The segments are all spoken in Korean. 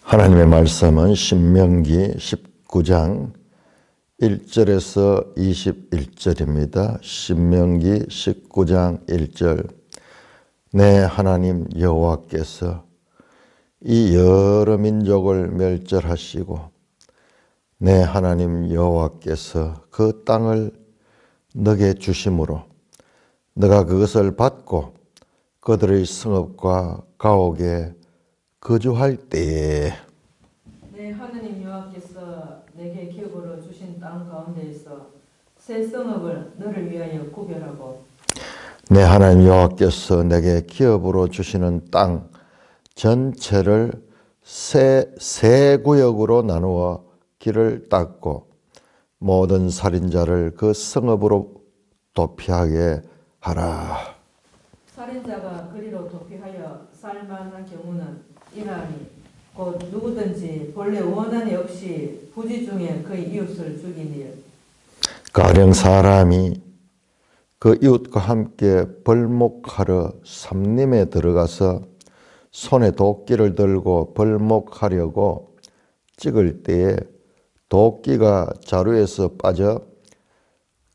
하나님의 말씀은 신명기 19장 1절에서 21절입니다. 신명기 19장 1절. 내 하나님 여호와께서 이 여러 민족을 멸절하시고 내 하나님 여호와께서 그 땅을 너게 주심으로 너가 그것을 받고 그들의 성읍과 가옥에 거주할 때에 내 하나님 여호와께서 내게 기업으로 주신 땅 가운데에서 새 성읍을 너를 위하여 구별하고 내 하나님 여호와께서 내게 기업으로 주시는 땅 전체를 세 구역으로 나누어 길을 닦고 모든 살인자를 그 성읍으로 도피하게 하라. 살인자가 그리로 도피하여 살만한 경우는 이러하니 곧 누구든지 본래 원한이 없이 부지 중에 그의 이웃을 죽인 일. 가령 사람이 그 이웃과 함께 벌목하러 삼림에 들어가서 손에 도끼를 들고 벌목하려고 찍을 때에 도끼가 자루에서 빠져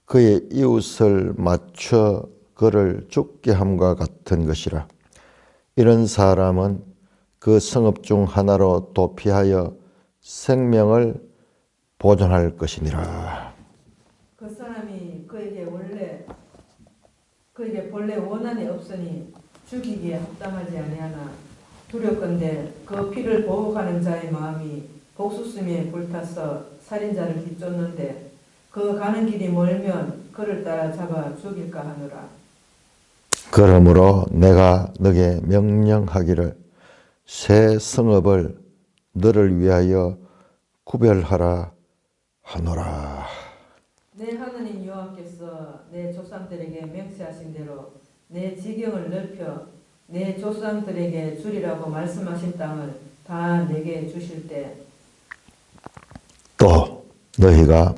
그의 이웃을 맞춰 그를 죽게 함과 같은 것이라. 이런 사람은 그 성읍 중 하나로 도피하여 생명을 보존할 것이니라. 그 사람이 그에게 본래 원한이 없으니 죽이기에 합당하지 아니하나 두렵건대 그 피를 보호하는 자의 마음이 복수심에 불타서 살인자를 뒤쫓는데 그 가는 길이 멀면 그를 따라 잡아 죽일까 하노라. 그러므로 내가 너게 명령하기를 새 성읍을 너를 위하여 구별하라 하노라. 내 하나님 여호와께서 내 조상들에게 맹세하신 대로 내 지경을 넓혀 내 조상들에게 주리라고 말씀하신 땅을 다 내게 주실 때 또 너희가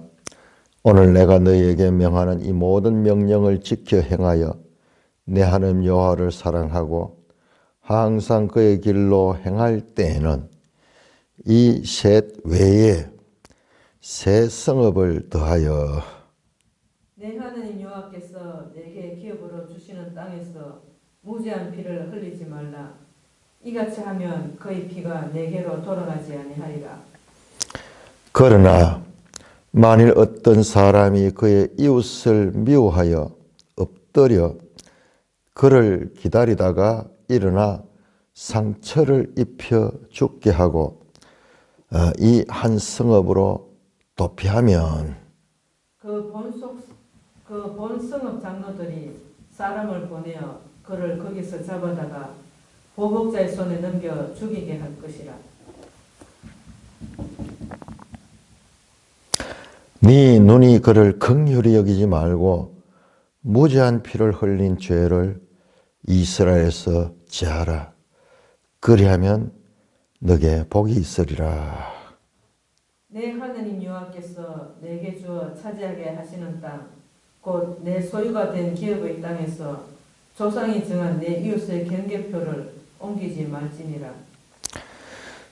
오늘 내가 너희에게 명하는 이 모든 명령을 지켜 행하여 내 하나님 여호와를 사랑하고 항상 그의 길로 행할 때에는 이 셋 외에 새 성읍을 더하여 내 하나님 여호와께서 내게 기업으로 주시는 땅에서 무죄한 피를 흘리지 말라. 이같이 하면 그의 피가 내게로 돌아가지 아니하리라. 그러나 만일 어떤 사람이 그의 이웃을 미워하여 엎드려 그를 기다리다가 일어나 상처를 입혀 죽게 하고 이 한 성읍으로 도피하면 그 본성읍 장로들이 사람을 보내어 그를 거기서 잡아다가 보복자의 손에 넘겨 죽이게 할 것이라. 네 눈이 그를 긍휼히 여기지 말고 무죄한 피를 흘린 죄를 이스라엘에서 제하라. 그리하면 너게 복이 있으리라. 내 하나님 여호와께서 내게 주어 차지하게 하시는 땅, 곧 내 소유가 된 기업의 땅에서 조상이 정한 내 이웃의 경계표를 옮기지 말지니라.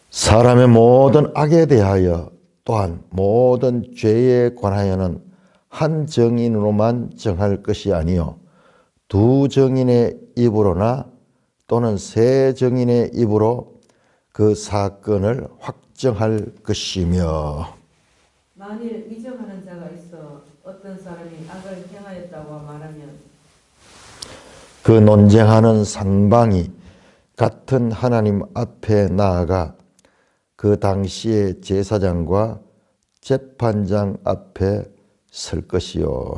사람의 모든 악에 대하여 또한 모든 죄에 관하여는 한 정인으로만 정할 것이 아니요 두 정인의 입으로나 또는 세 정인의 입으로 그 사건을 확정할 것이며 만일 위정하는 자가 있어 어떤 사람이 악을 행하였다고 말하면 그 논쟁하는 상방이 같은 하나님 앞에 나아가 그 당시의 제사장과 재판장 앞에 설 것이요.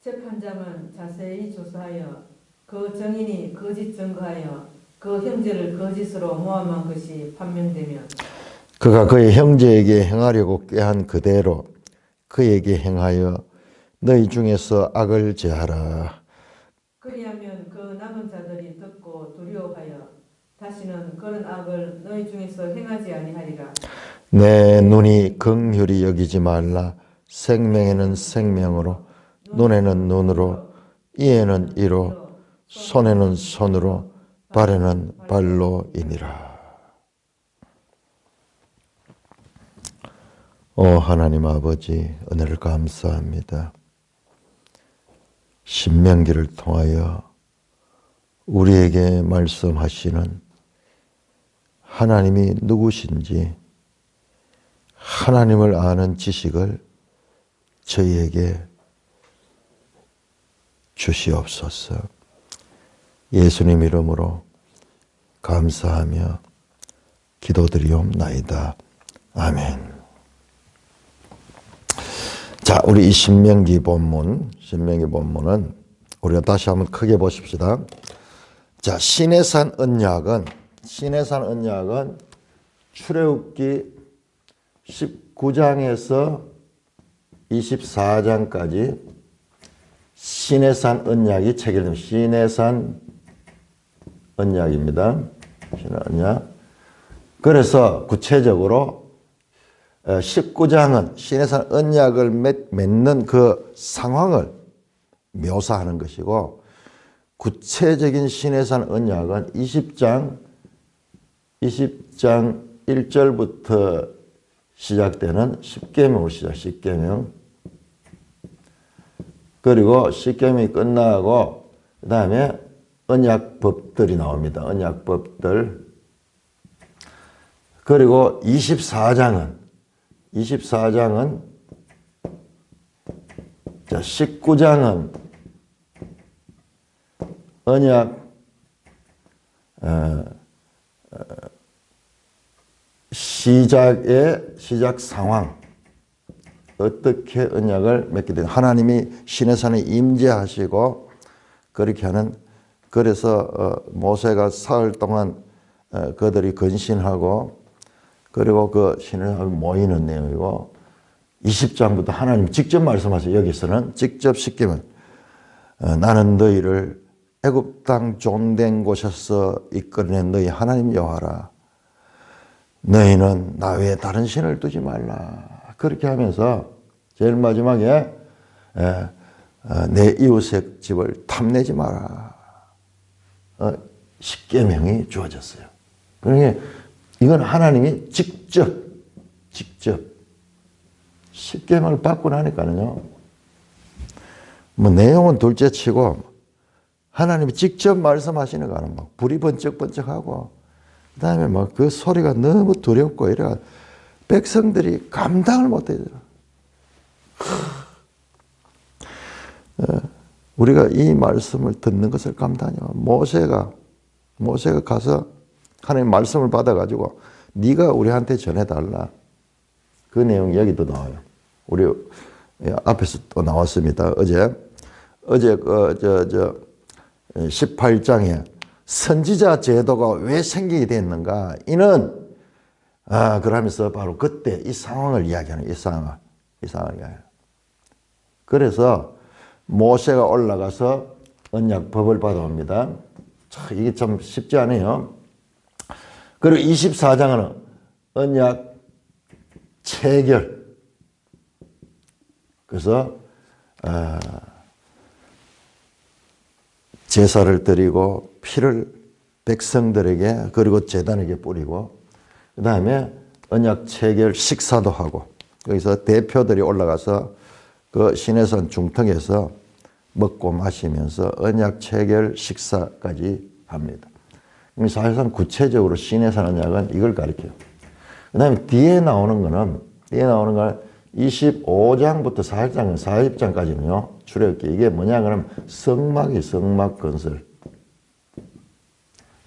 재판장은 자세히 조사하여 그 정인이 거짓 증거하여 그 형제를 거짓으로 모함한 것이 판명되면 그가 그의 형제에게 행하려고 꾀한 그대로 그에게 행하여 너희 중에서 악을 제하라. 그리하면 그 남은 자들이 듣고 두려워하여 다시는 그런 악을 너희 중에서 행하지 아니하리라. 내 눈이 긍휼히 여기지 말라. 생명에는 생명으로, 눈에는 눈으로, 이에는 이로, 손에는 손으로, 발에는 발로이니라. 하나님 아버지, 은혜를 감사합니다. 신명기를 통하여 우리에게 말씀하시는 하나님이 누구신지 하나님을 아는 지식을 저희에게 주시옵소서. 예수님 이름으로 감사하며 기도드리옵나이다. 아멘. 자, 우리 이 신명기 본문은 우리가 다시 한번 크게 보십시다. 자, 시내산 언약은 출애굽기 19장에서 24장까지 시내산 언약이 체결됩니다. 시내산 언약입니다. 시내 언약. 그래서 구체적으로 19장은 시내산 언약을 맺는 그 상황을 묘사하는 것이고, 구체적인 시내산 언약은 20장 1절부터 시작되는 십계명으로 십계명. 그리고 십계명이 끝나고 그 다음에 언약법들이 나옵니다. 언약법들. 그리고 24장은 자, 19장은 언약 시작 상황, 어떻게 언약을 맺게 되는, 하나님이 시내산에 임재하시고 그렇게 하는, 그래서 모세가 사흘 동안 그들이 근신하고 그리고 그 시내산에 모이는 내용이고, 20장부터 하나님 직접 말씀하세요. 여기서는 직접 시키면 나는 너희를 애굽 땅 종된 곳에서 이끌어낸 너희 하나님 여호와라. 너희는 나 외에 다른 신을 두지 말라. 그렇게 하면서 제일 마지막에 내 이웃의 집을 탐내지 마라. 십계명이 주어졌어요. 그러니까 이건 하나님이 직접 십계명을 받고 나니까는요, 뭐 내용은 둘째치고 하나님이 직접 말씀하시는 거는 막 불이 번쩍번쩍하고, 그 다음에 막 그 소리가 너무 두렵고 이래 백성들이 감당을 못해요. 우리가 이 말씀을 듣는 것을 감당해요. 모세가 가서 하나님 말씀을 받아가지고 네가 우리한테 전해달라. 그 내용이 여기도 나와요. 우리 앞에서 또 나왔습니다. 어제 18장에 선지자 제도가 왜 생기게 됐는가? 이는 그러면서 바로 그때 이 상황을 이야기하는, 이 상황을 이야기해요. 그래서 모세가 올라가서 언약법을 받아옵니다. 이게 참 쉽지 않아요. 그리고 24장은 언약 체결. 그래서 제사를 드리고 피를 백성들에게 그리고 제단에게 뿌리고, 그 다음에 언약 체결 식사도 하고, 거기서 대표들이 올라가서 그 시내산 중턱에서 먹고 마시면서 언약 체결 식사까지 합니다. 사실상 구체적으로 시내산 언약은 이걸 가리켜요. 그 다음에 뒤에 나오는 거는 25장부터 40장까지는요, 출애굽기. 이게 뭐냐 그러면 성막 건설.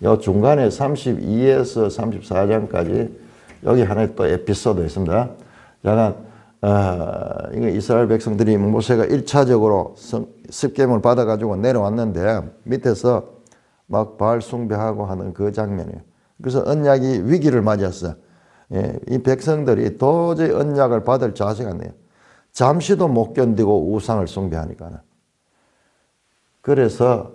요 중간에 32에서 34장까지 여기 하나의 또 에피소드 있습니다. 잠깐, 이거 이스라엘 백성들이 모세가 1차적으로 십계명을 받아가지고 내려왔는데 밑에서 막 바알 숭배하고 하는 그 장면이에요. 그래서 언약이 위기를 맞이했어요. 이 백성들이 도저히 언약을 받을 자세가 안 돼요. 잠시도 못 견디고 우상을 숭배하니까. 그래서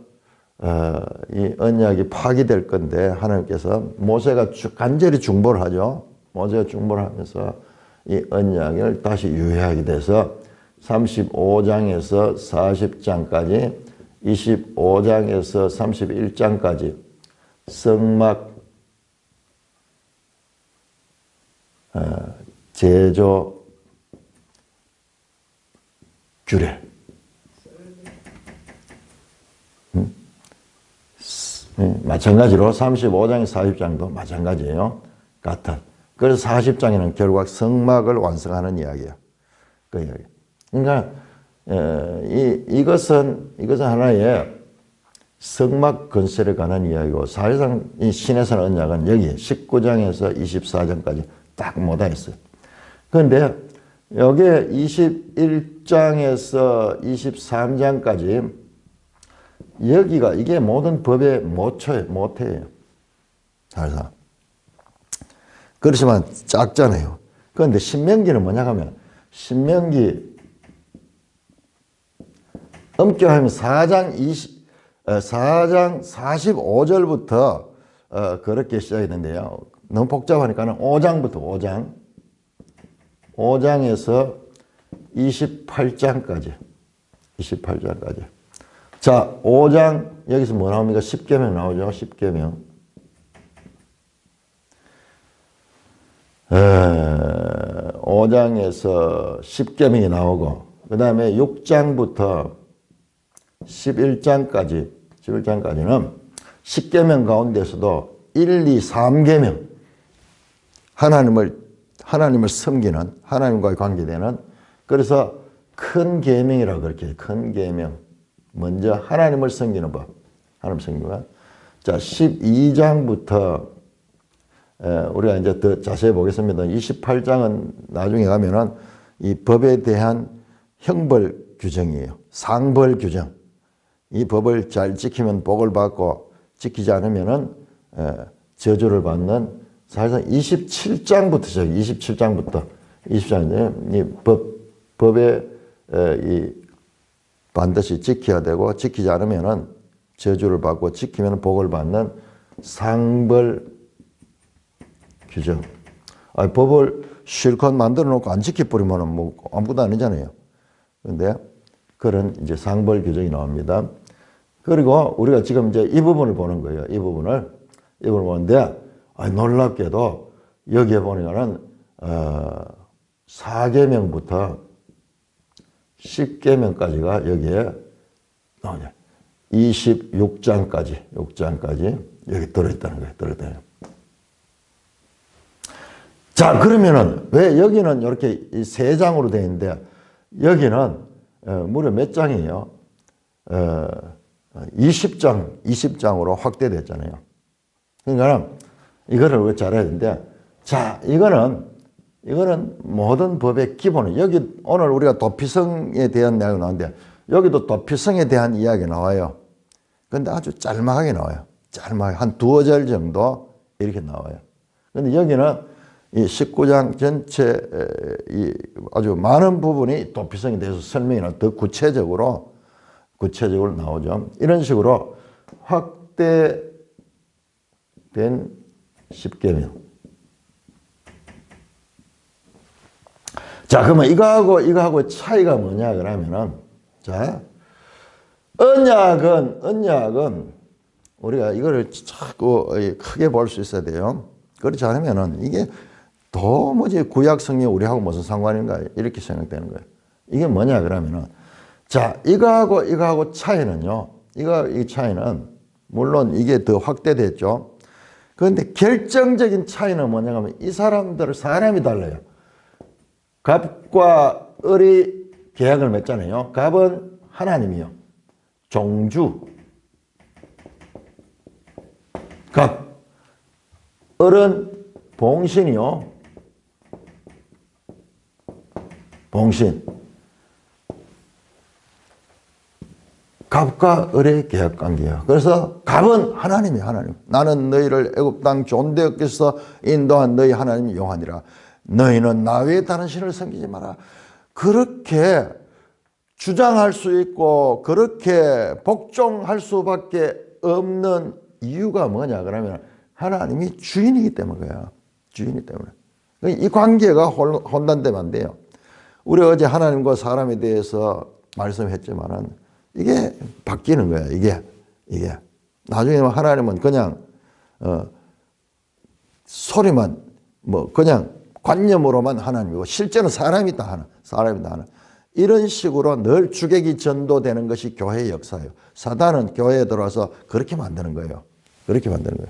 이 언약이 파기될 건데 하나님께서 모세가 간절히 중보를 하죠. 모세가 중보를 하면서 이 언약을 다시 유예하게 돼서 35장에서 40장까지 25장에서 31장까지 성막 제조 규례. 마찬가지로 35장에 40장도 마찬가지예요. 같은. 그래서 40장에는 결국 성막을 완성하는 이야기예요. 그 이야기. 그러니까 이것은 하나의 성막 건설에 관한 이야기고, 사실상 이 신의 언약은 여기 19장에서 24장까지 딱 모다 있어요. 그런데 여기에 21장에서 23장까지 여기가 이게 모든 법의 모태예요. 사실상. 그렇지만 작잖아요. 그런데 신명기는 뭐냐 하면, 신명기 엄격하면 4장 45절부터 그렇게 시작이 되는데요. 너무 복잡하니까는 5장부터 5장에서 28장까지. 자, 5장 여기서 뭐 나옵니까? 10계명 나오죠. 10계명. 5장에서 10계명이 나오고, 그 다음에 6장부터 11장까지는 10계명 가운데서도 1, 2, 3계명, 하나님을 섬기는, 하나님과의 관계되는, 그래서 큰 계명이라고 그렇게 해요. 큰 계명. 먼저 하나님을 섬기는 법. 하나님 섬기는 법. 자, 12장부터 우리가 이제 더 자세히 보겠습니다. 28장은 나중에 가면은 이 법에 대한 형벌 규정이에요. 상벌 규정. 이 법을 잘 지키면 복을 받고, 지키지 않으면은 저주를 받는, 사실상 27장부터 시작. 27장부터 이 법에 반드시 지켜야 되고, 지키지 않으면은 저주를 받고, 지키면 복을 받는 상벌 규정. 법을 실컷 만들어 놓고 안 지켜버리면은 뭐 아무것도 아니잖아요. 그런데 그런 이제 상벌 규정이 나옵니다. 그리고 우리가 지금 이제 이 부분을 보는 거예요. 이 부분을 보는데, 놀랍게도 여기에 보니까는 4계명부터 10계명까지가 여기에 나오죠. 26장까지 여기 들어있다는 거예요. 자, 그러면은 왜 여기는 이렇게 3장으로 되어 있는데, 여기는 무려 몇 장이에요? 20장으로 확대됐잖아요. 그러니까 이거를 우리가 잘해야 되는데, 자, 이거는 모든 법의 기본은, 여기 오늘 우리가 도피성에 대한 이야기가 나오는데, 여기도 도피성에 대한 이야기 나와요. 근데 아주 짤막하게 나와요. 짤막하게 한 2절 정도 이렇게 나와요. 근데 여기는 이 19장 전체 이 아주 많은 부분이 도피성에 대해서 설명이 더 구체적으로 나오죠. 이런 식으로 확대된 10계명. 자, 그러면 이거하고 차이가 뭐냐 그러면은, 자, 언약은 우리가 이거를 자꾸 크게 볼 수 있어야 돼요. 그렇지 않으면은 이게 도무지 구약 성경이 우리하고 무슨 상관인가 이렇게 생각되는 거예요. 이게 뭐냐 그러면은, 자, 이거하고 차이는요. 이 차이는 물론 이게 더 확대됐죠. 그런데 결정적인 차이는 뭐냐 하면, 이 사람이 달라요. 갑과 을이 계약을 맺잖아요. 갑은 하나님이요. 종주. 갑. 을은 봉신이요. 봉신. 갑과 을의 계약 관계예요. 그래서 갑은 하나님이에요. 하나님. 나는 너희를 애굽 땅 좋은 데에서 인도한 너희 하나님이 용하니라. 너희는 나 외에 다른 신을 섬기지 마라. 그렇게 주장할 수 있고 그렇게 복종할 수밖에 없는 이유가 뭐냐 그러면, 하나님이 주인이기 때문이에요. 주인이기 때문에. 이 관계가 혼돈되면 안 돼요. 우리 어제 하나님과 사람에 대해서 말씀했지만은 이게 바뀌는 거예요. 이게 나중에 하나님은 그냥 소리만 그냥 관념으로만 하나님이고, 실제는 사람이다 하나. 이런 식으로 늘 주객이 전도되는 것이 교회의 역사예요. 사단은 교회에 들어와서 그렇게 만드는 거예요. 그렇게 만드는 거예요.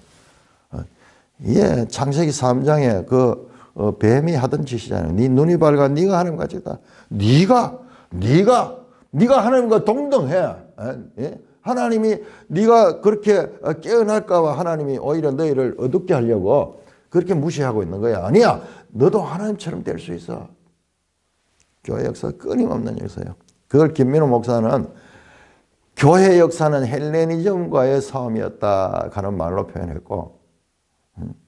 예, 창세기 3장에 그 뱀이 하던 짓이잖아요. 네 눈이 밝아 네가 하나님 같이 다. 네가 하나님과 동등해. 예? 하나님이 네가 그렇게 깨어날까 봐 하나님이 오히려 너희를 어둡게 하려고 그렇게 무시하고 있는 거야. 아니야. 너도 하나님처럼 될 수 있어. 교회 역사 끊임없는 역사예요. 그걸 김민호 목사는 교회 역사는 헬레니즘과의 싸움이었다 하는 말로 표현했고,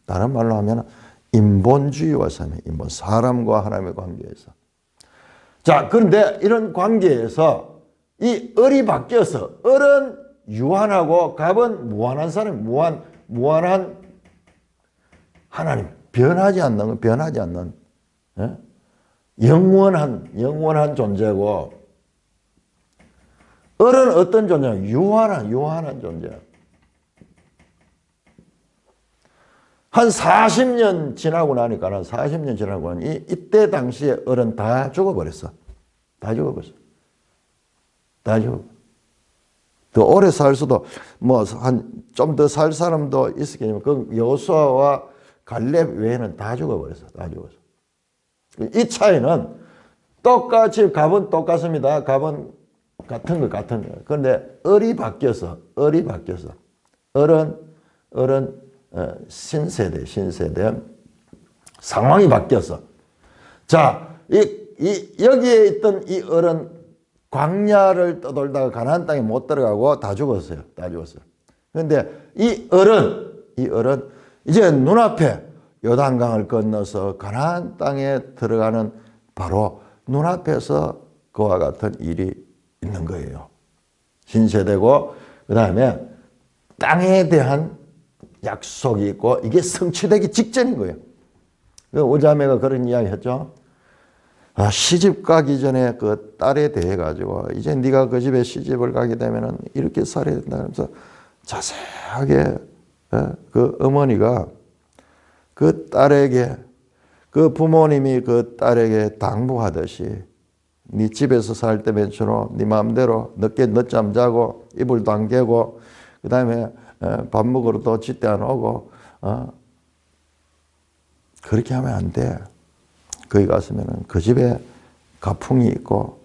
다른 말로 하면 인본주의와 싸움이에요. 인본, 사람과 하나님의 관계에서. 자, 그런데 이런 관계에서 이 을이 바뀌어서 을은 유한하고 갑은 무한한 사람, 무한한 하나님, 변하지 않는, 예? 영원한 존재고, 을은 어떤 존재냐? 유한한 존재. 한 40년 지나고 나니까는, 이때 당시에 을은 다 죽어버렸어. 다 죽어버렸어. 더 오래 살 수도, 좀 더 살 사람도 있었겠지만, 그 여호수아와 갈렙 외에는 다 죽어버렸어. 다 죽었어. 이 차이는 똑같이 갑은 똑같습니다. 갑은 같은 거. 그런데 을이 바뀌어서. 을은 신세대. 상황이 바뀌었어. 자, 여기에 있던 이 을은 광야를 떠돌다가 가나안 땅에 못 들어가고 다 죽었어요. 그런데 이 을은 이제 눈앞에 요단강을 건너서 가나안 땅에 들어가는 바로 눈앞에서 그와 같은 일이 있는 거예요. 신세대고, 그 다음에 땅에 대한 약속이 있고, 이게 성취되기 직전인 거예요. 오자매가 그런 이야기 했죠. 시집 가기 전에 그 딸에 대해 가지고, 이제 네가 그 집에 시집을 가게 되면은 이렇게 살아야 된다 하면서 자세하게 그 어머니가 그 딸에게, 그 부모님이 그 딸에게 당부하듯이 네 집에서 살 때면 주로 네 마음대로 늦잠 자고 이불도 안 개고, 그 다음에 밥 먹으러도 짖대 안 오고, 그렇게 하면 안 돼. 거기 갔으면은 그 집에 가풍이 있고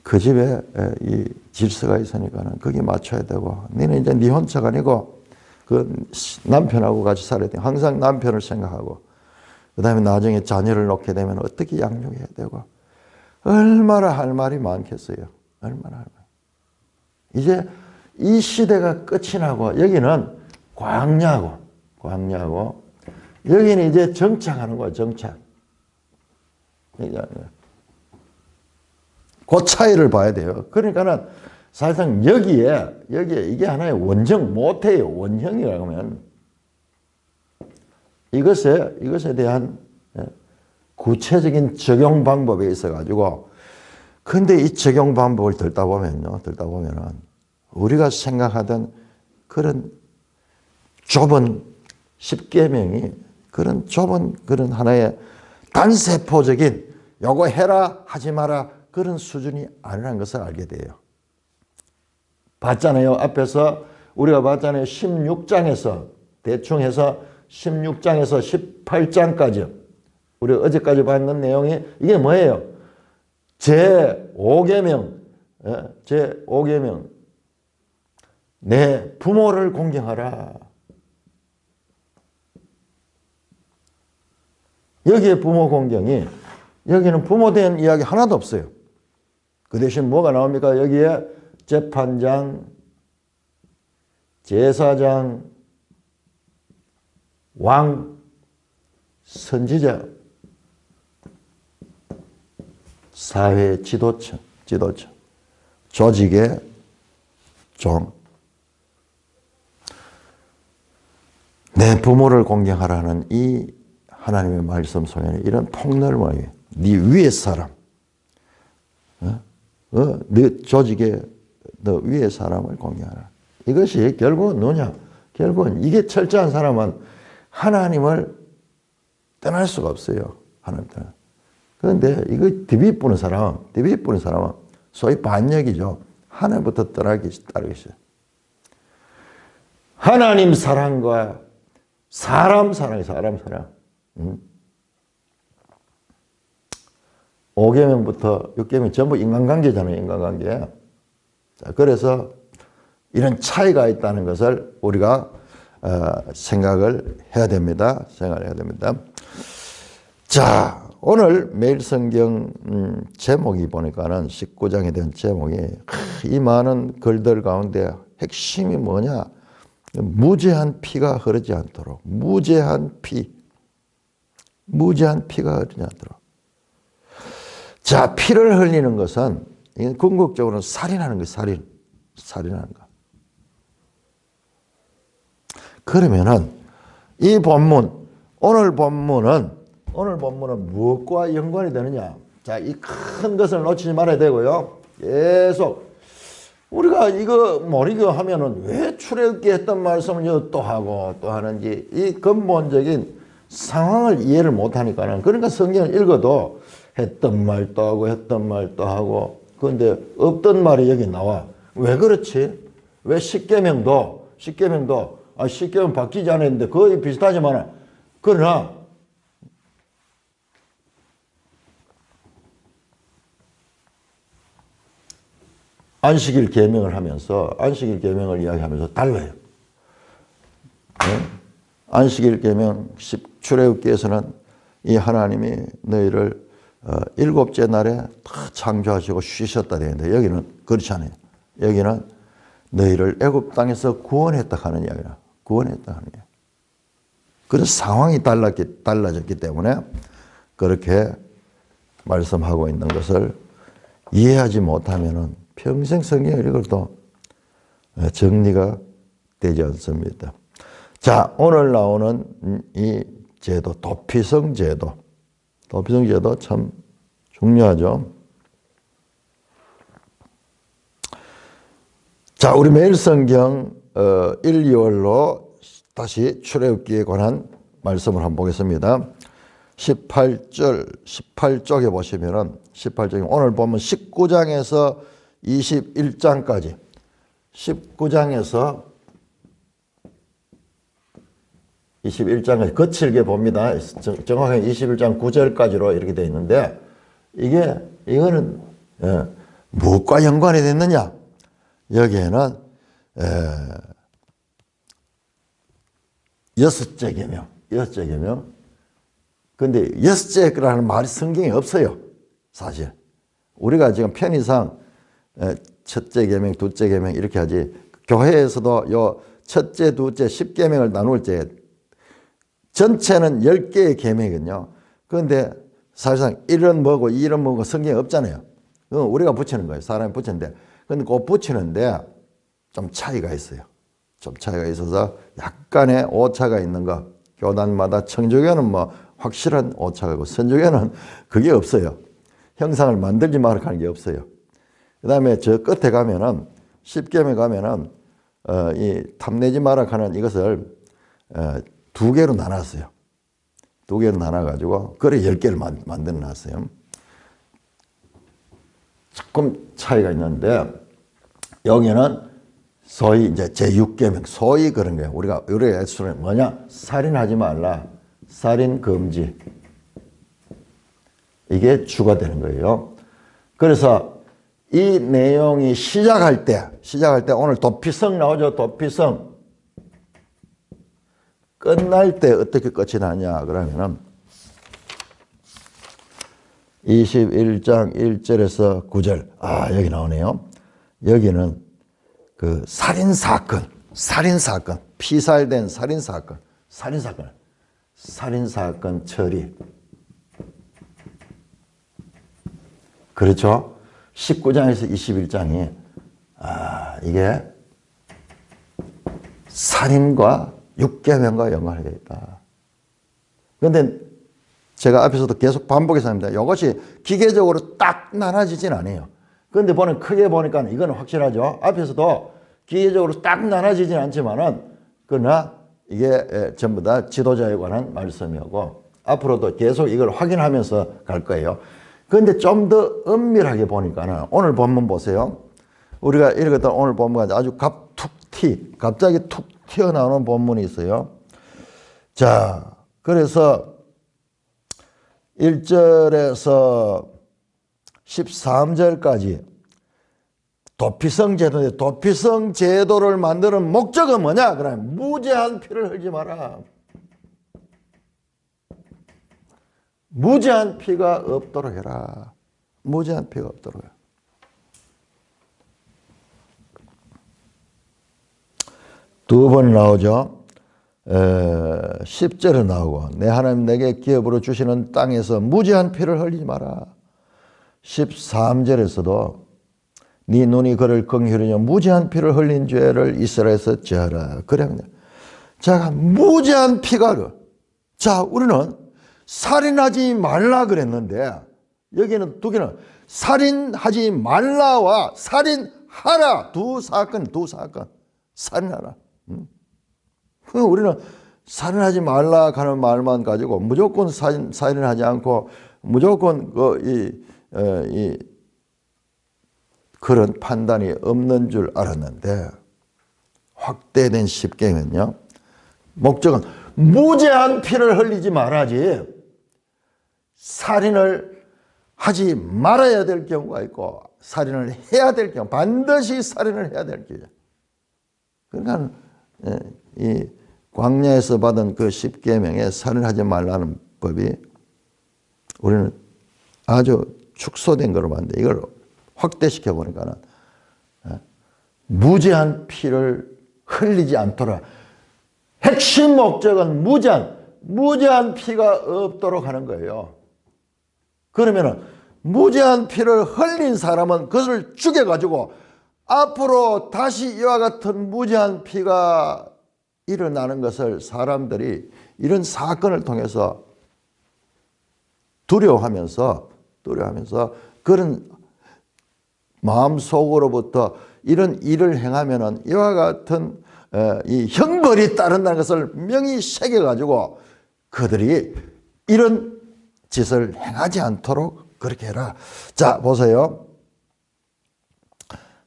그 집에 이 질서가 있으니까는 거기 맞춰야 되고, 너는 이제 네 혼자가 아니고 그 남편하고 같이 살아야 돼. 항상 남편을 생각하고, 그 다음에 나중에 자녀를 놓게 되면 어떻게 양육해야 되고, 얼마나 할 말이 많겠어요. 얼마나 할 말. 이제 이 시대가 끝이 나고, 여기는 광야고, 여기는 이제 정착하는 거야, 정착. 그 차이를 봐야 돼요. 그러니까는 사실상 여기에 이게 하나의 원정, 모태예요. 원형이라고 하면 이것에 대한 구체적인 적용 방법에 있어 가지고, 근데 이 적용 방법을 들다 보면은 우리가 생각하던 그런 좁은 십계명이 그런 좁은 그런 하나의 단세포적인 요거 해라 하지 마라 그런 수준이 아니라는 것을 알게 돼요. 봤잖아요. 앞에서 우리가 봤잖아요. 16장에서 대충 해서 16장에서 18장까지 우리 어제까지 봤는 내용이 이게 뭐예요? 제5계명 내 부모를 공경하라. 여기에 부모 공경이, 여기는 부모 된 이야기 하나도 없어요. 그 대신 뭐가 나옵니까? 여기에 재판장, 제사장, 왕, 선지자, 사회 지도층, 조직의 종. 내 부모를 공경하라는 이 하나님의 말씀 속에는 이런 폭넓음이, 네 위의 사람, 네 조직의 너 위의 사람을 공경하라. 이것이 결국은 뭐냐? 결국은 이게 철저한 사람은 하나님을 떠날 수가 없어요. 하나님 떠나. 그런데 이거 디비 뿌는 사람은 소위 반역이죠. 하나님부터 따르기 있어요. 하나님 사랑과 사람 사랑. 5계명부터 6계명 전부 인간관계잖아요. 인간관계. 자, 그래서 이런 차이가 있다는 것을 우리가 생각을 해야 됩니다. 자, 오늘 매일 성경 제목이 보니까는 19장에 대한 제목이 이 많은 글들 가운데 핵심이 뭐냐? 무죄한 피가 흐르지 않도록. 무죄한 피가 흐르지 않도록. 자, 피를 흘리는 것은 궁극적으로는 살인하는 거예요. 살인하는 거. 그러면은 이 본문, 오늘 본문은 무엇과 연관이 되느냐? 자, 이 큰 것을 놓치지 말아야 되고요. 계속 우리가 이거 모르고 하면은 왜 출애굽기 했던 말씀을 또 하고 또 하는지 이 근본적인 상황을 이해를 못 하니까는 그러니까 성경을 읽어도 했던 말 또 하고 그런데 없던 말이 여기 나와. 왜 그렇지? 왜 십계명도 십계명 바뀌지 않았는데 거의 비슷하지만 그러나 안식일 계명을 하면서 안식일 계명을 이야기하면서 달라요. 네? 안식일 계명 출애굽기에서는 이 하나님이 너희를 일곱째 날에 다 창조하시고 쉬셨다 되는데 여기는 그렇지 않아요. 여기는 너희를 애굽 땅에서 구원했다 하는 이야기라. 구원했다 하는 이야기. 그래서 상황이 달라졌기 때문에 그렇게 말씀하고 있는 것을 이해하지 못하면은 평생 성경을 읽어도 정리가 되지 않습니다. 자, 오늘 나오는 이 제도, 도피성 제도 참 중요하죠. 자, 우리 매일 성경 1, 2월로 다시 출애굽기에 관한 말씀을 한번 보겠습니다. 18쪽에 보시면은 18쪽에 오늘 보면 19장에서 21장까지 19장에서 21장까지 거칠게 봅니다. 정확하게 21장 9절까지로 이렇게 되어 있는데 이거는 무엇과 연관이 됐느냐? 여기에는 여섯째 계명. 근데 여섯째라는 말이 성경에 없어요. 사실. 우리가 지금 편의상 첫째 계명, 둘째 계명 이렇게 하지. 교회에서도 요 첫째, 둘째, 10계명을 나눌 때 전체는 10개의 계명이거든요. 그런데 사실상 1은 뭐고 2는 뭐고 성경에 없잖아요. 그건 우리가 붙이는 거예요. 사람이 붙이는데. 근데 그 붙이는데 좀 차이가 있어요. 좀 차이가 있어서 약간의 오차가 있는 거. 교단마다 청조교는 뭐 확실한 오차가 있고 선조교는 그게 없어요. 형상을 만들지 말아 하는 게 없어요. 그 다음에 저 끝에 가면은 10계명에 가면은 이 탐내지 마라 하는 이것을 두 개로 나눴어요. 두 개로 나눠가지고 그래 10개를 만들어 놨어요. 조금 차이가 있는데 여기는 소위 이제 제6계명 소위 그런 거예요. 우리가 애수는 뭐냐? 살인하지 말라. 살인 금지. 이게 주가 되는 거예요. 그래서 이 내용이 시작할 때 오늘 도피성 나오죠. 도피성. 끝날 때 어떻게 끝이 나냐 그러면은 21장 1절에서 9절. 여기 나오네요. 여기는 그 살인사건, 피살된 살인사건 처리. 그렇죠? 19장에서 21장이, 이게 살인과 6계명과 연관이 되어 있다. 그런데 제가 앞에서도 계속 반복해서 합니다. 이것이 기계적으로 딱 나눠지진 않아요. 그런데 크게 보니까 이건 확실하죠. 앞에서도 기계적으로 딱 나눠지진 않지만은, 그러나 이게 전부 다 지도자에 관한 말씀이고, 앞으로도 계속 이걸 확인하면서 갈 거예요. 그런데 좀 더 엄밀하게 보니까는 오늘 본문 보세요. 우리가 읽었던 오늘 본문은 아주 갑자기 툭 튀어나오는 본문이 있어요. 자, 그래서 1절에서 13절까지 도피성 제도인데, 도피성 제도를 만드는 목적은 뭐냐? 그러면 무죄한 피를 흘리지 마라. 무죄한 피가 없도록 해라. 무죄한 피가 없도록 해라. 두 번 나오죠. 10절에 나오고, 내 하나님 내게 기업으로 주시는 땅에서 무죄한 피를 흘리지 마라. 13절에서도 네 눈이 그를 긍휼히 여겨 무죄한 피를 흘린 죄를 이스라엘에서 제하라. 그래. 자, 무죄한 피가, 자, 우리는 살인하지 말라 그랬는데, 여기는 두 개는 살인하지 말라와 살인하라. 두 사건. 살인하라. 우리는 살인하지 말라 하는 말만 가지고 무조건 살인하지 않고 무조건 그런 판단이 없는 줄 알았는데, 확대된 십계명은요, 목적은 무죄한 피를 흘리지 말아야지 살인을 하지 말아야 될 경우가 있고, 살인을 해야 될 경우, 반드시 살인을 해야 될 경우. 그러니까 이 광야에서 받은 그 십계명에 살인하지 말라는 법이 우리는 아주 축소된 거로 봤는데, 이걸 확대시켜 보니까는 무죄한 피를 흘리지 않도록, 핵심 목적은 무죄한 피가 없도록 하는 거예요. 그러면은 무죄한 피를 흘린 사람은 그것을 죽여가지고 앞으로 다시 이와 같은 무죄한 피가 일어나는 것을 사람들이 이런 사건을 통해서 두려워하면서 그런 마음속으로부터 이런 일을 행하면은 이와 같은 이 형벌이 따른다는 것을 명히 새겨가지고 그들이 이런 짓을 행하지 않도록 그렇게 해라. 자, 보세요.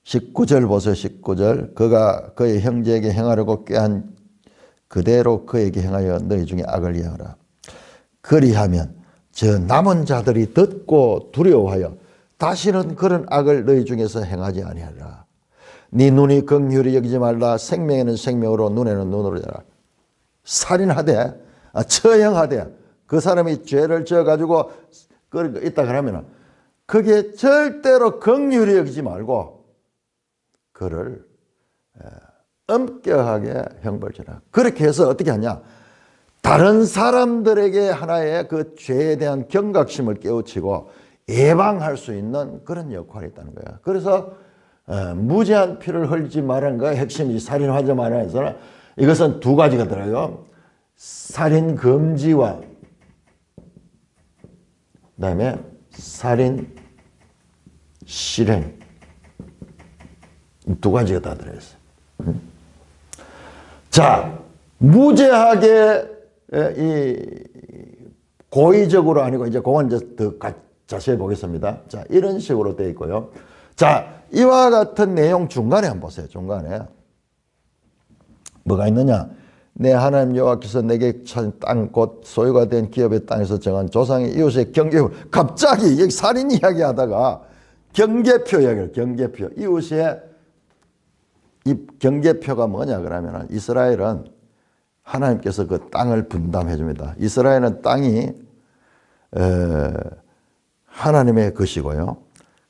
19절 보세요. 19절. 그가 그의 형제에게 행하려고 꾀한 그대로 그에게 행하여 너희 중에 악을 예하라. 그리하면 저 남은 자들이 듣고 두려워하여 다시는 그런 악을 너희 중에서 행하지 아니하리라. 네 눈이 긍휼히 여기지 말라. 생명에는 생명으로 눈에는 눈으로 해라. 살인하되 처형하되 그 사람이 죄를 지어가지고 있다 그러면 그게 절대로 긍휼히 여기지 말고 그를 엄격하게 형벌하라. 그렇게 해서 어떻게 하냐? 다른 사람들에게 하나의 그 죄에 대한 경각심을 깨우치고 예방할 수 있는 그런 역할이 있다는 거야. 그래서 무죄한 피를 흘리지 말라는 거야. 핵심이 살인하지 말라는 것은 이것은 두 가지가 들어요. 살인 금지와 그다음에 살인 실행, 두 가지가 다 들어있어요. 자, 무죄하게 고의적으로 아니고 이제 그건 이제 더 자세히 보겠습니다. 자, 이런 식으로 되어 있고요. 자, 이와 같은 내용 중간에 한번 보세요. 중간에 뭐가 있느냐? 내 하나님 여호와께서 내게 천 땅 곧 소유가 된 기업의 땅에서 정한 조상의 이웃의 경계표. 갑자기 여기 살인 이야기 하다가 경계표 이야기를, 경계표. 이웃의 이 경계표가 뭐냐 그러면 이스라엘은 하나님께서 그 땅을 분담해 줍니다. 이스라엘은 땅이 하나님의 것이고요.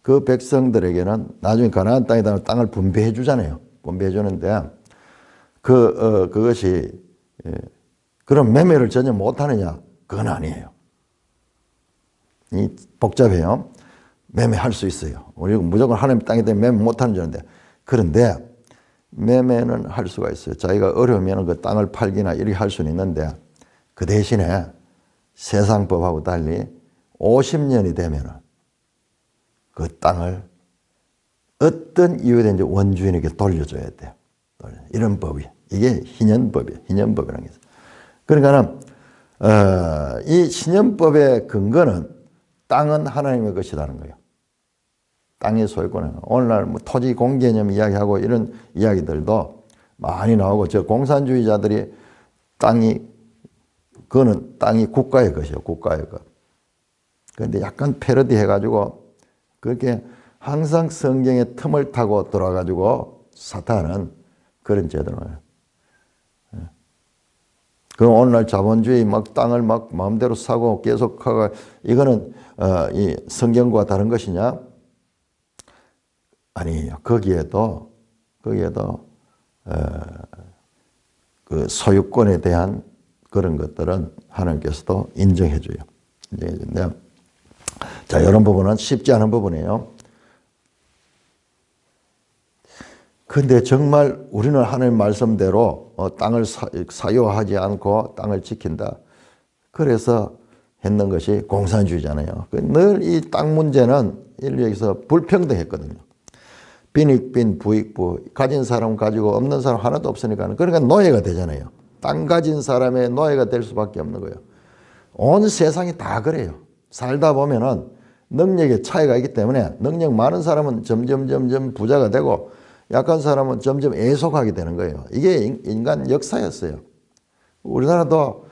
그 백성들에게는 나중에 가나안 땅에다 땅을 분배해 주잖아요. 분배해 주는데 그것이 그런 매매를 전혀 못하느냐? 그건 아니에요. 이 복잡해요. 매매할 수 있어요. 우리 무조건 하나님 땅에 대해 매매 못하는 줄 아는데, 그런데 매매는 할 수가 있어요. 자기가 어려우면 그 땅을 팔기나 이렇게 할 수는 있는데, 그 대신에 세상법하고 달리 50년이 되면 그 땅을 어떤 이유든지 원주인에게 돌려줘야 돼요. 이런 법이. 이게 희년법이에요. 희년법이라는 게 있어요. 그러니까는 이 신념법의 근거는 땅은 하나님의 것이라는 거예요. 땅의 소유권은. 오늘날 뭐 토지 공개념 이야기하고 이런 이야기들도 많이 나오고, 저 공산주의자들이 그거는 땅이 국가의 것이에요. 국가의 것. 그런데 약간 패러디 해가지고 그렇게 항상 성경의 틈을 타고 들어와가지고 사탄은 그런 제도를 해요. 그 오늘날 자본주의 막 땅을 막 마음대로 사고 계속하고, 이거는 이 성경과 다른 것이냐? 아니에요. 거기에도 그 소유권에 대한 그런 것들은 하나님께서도 인정해줘요. 인정해주는데, 자, 이런 부분은 쉽지 않은 부분이에요. 근데 정말 우리는 하나님 말씀대로 땅을 사유하지 않고 땅을 지킨다. 그래서 했는 것이 공산주의잖아요. 늘 이 땅 문제는 인류에서 불평등했거든요. 빈익빈 부익부, 가진 사람 가지고 없는 사람 하나도 없으니까, 그러니까 노예가 되잖아요. 땅 가진 사람의 노예가 될 수밖에 없는 거예요. 온 세상이 다 그래요. 살다 보면은 능력의 차이가 있기 때문에 능력 많은 사람은 점점 부자가 되고, 약한 사람은 점점 애속하게 되는 거예요. 이게 인간 역사였어요. 우리나라도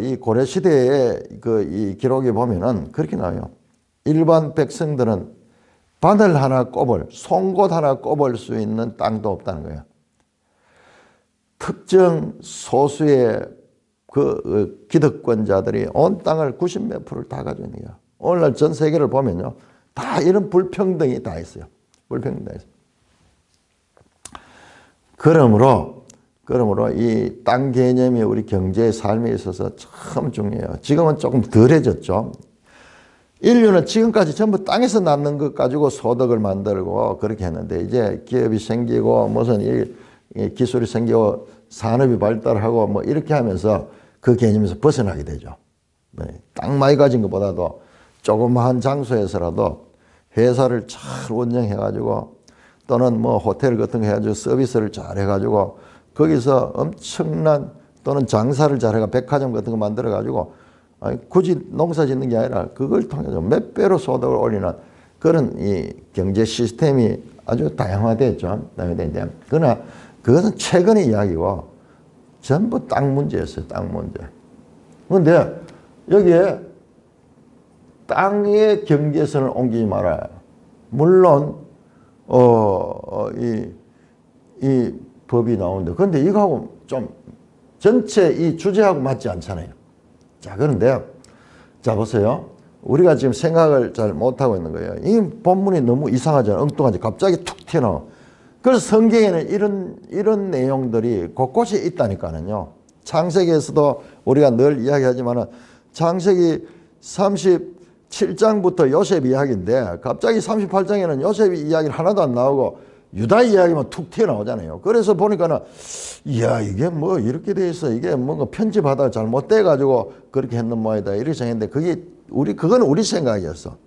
이 고려 시대의 이 기록에 보면은 그렇게 나와요. 일반 백성들은 바늘 하나 꼽을, 송곳 하나 꼽을 수 있는 땅도 없다는 거예요. 특정 소수의 기득권자들이 온 땅을 90몇 프로를 다 가지고 있는 거예요. 오늘날 전 세계를 보면요, 다 이런 불평등이 다 있어요. 불평등이 다 있어요. 그러므로 이 땅 개념이 우리 경제의 삶에 있어서 참 중요해요. 지금은 조금 덜해졌죠. 인류는 지금까지 전부 땅에서 낳는 것 가지고 소득을 만들고 그렇게 했는데, 이제 기업이 생기고 무슨 기술이 생기고 산업이 발달하고 뭐 이렇게 하면서 그 개념에서 벗어나게 되죠. 땅 많이 가진 것보다도 조그마한 장소에서라도 회사를 잘 운영해가지고, 또는 뭐 호텔 같은 거 해가지고 서비스를 잘 해가지고 거기서 엄청난, 또는 장사를 잘해가 백화점 같은 거 만들어가지고, 굳이 농사 짓는 게 아니라 그걸 통해서 몇 배로 소득을 올리는 그런 이 경제 시스템이 아주 다양화됐죠. 다양화됐는데, 그러나 그것은 최근의 이야기고 전부 땅 문제였어요. 땅 문제. 그런데 여기에 땅의 경계선을 옮기지 말아요. 물론 이 법이 나오는데, 그런데 이거하고 좀 전체 이 주제하고 맞지 않잖아요. 자, 그런데 자 보세요. 우리가 지금 생각을 잘 못하고 있는 거예요. 이 본문이 너무 이상하잖아요. 엉뚱하지. 갑자기 툭 튀어나와. 그래서 성경에는 이런 내용들이 곳곳이 있다니까요. 창세기에서도 우리가 늘 이야기하지만은 창세기 37장부터 요셉 이야기인데, 갑자기 38장에는 요셉 이야기는 하나도 안 나오고 유다 이야기만 툭 튀어나오잖아요. 그래서 보니까는, 이야, 이게 뭐 이렇게 돼 있어. 이게 뭔가 편집하다가 잘못돼 가지고 그렇게 했는 모양이다. 이렇게 생각했는데, 그건 우리 생각이었어.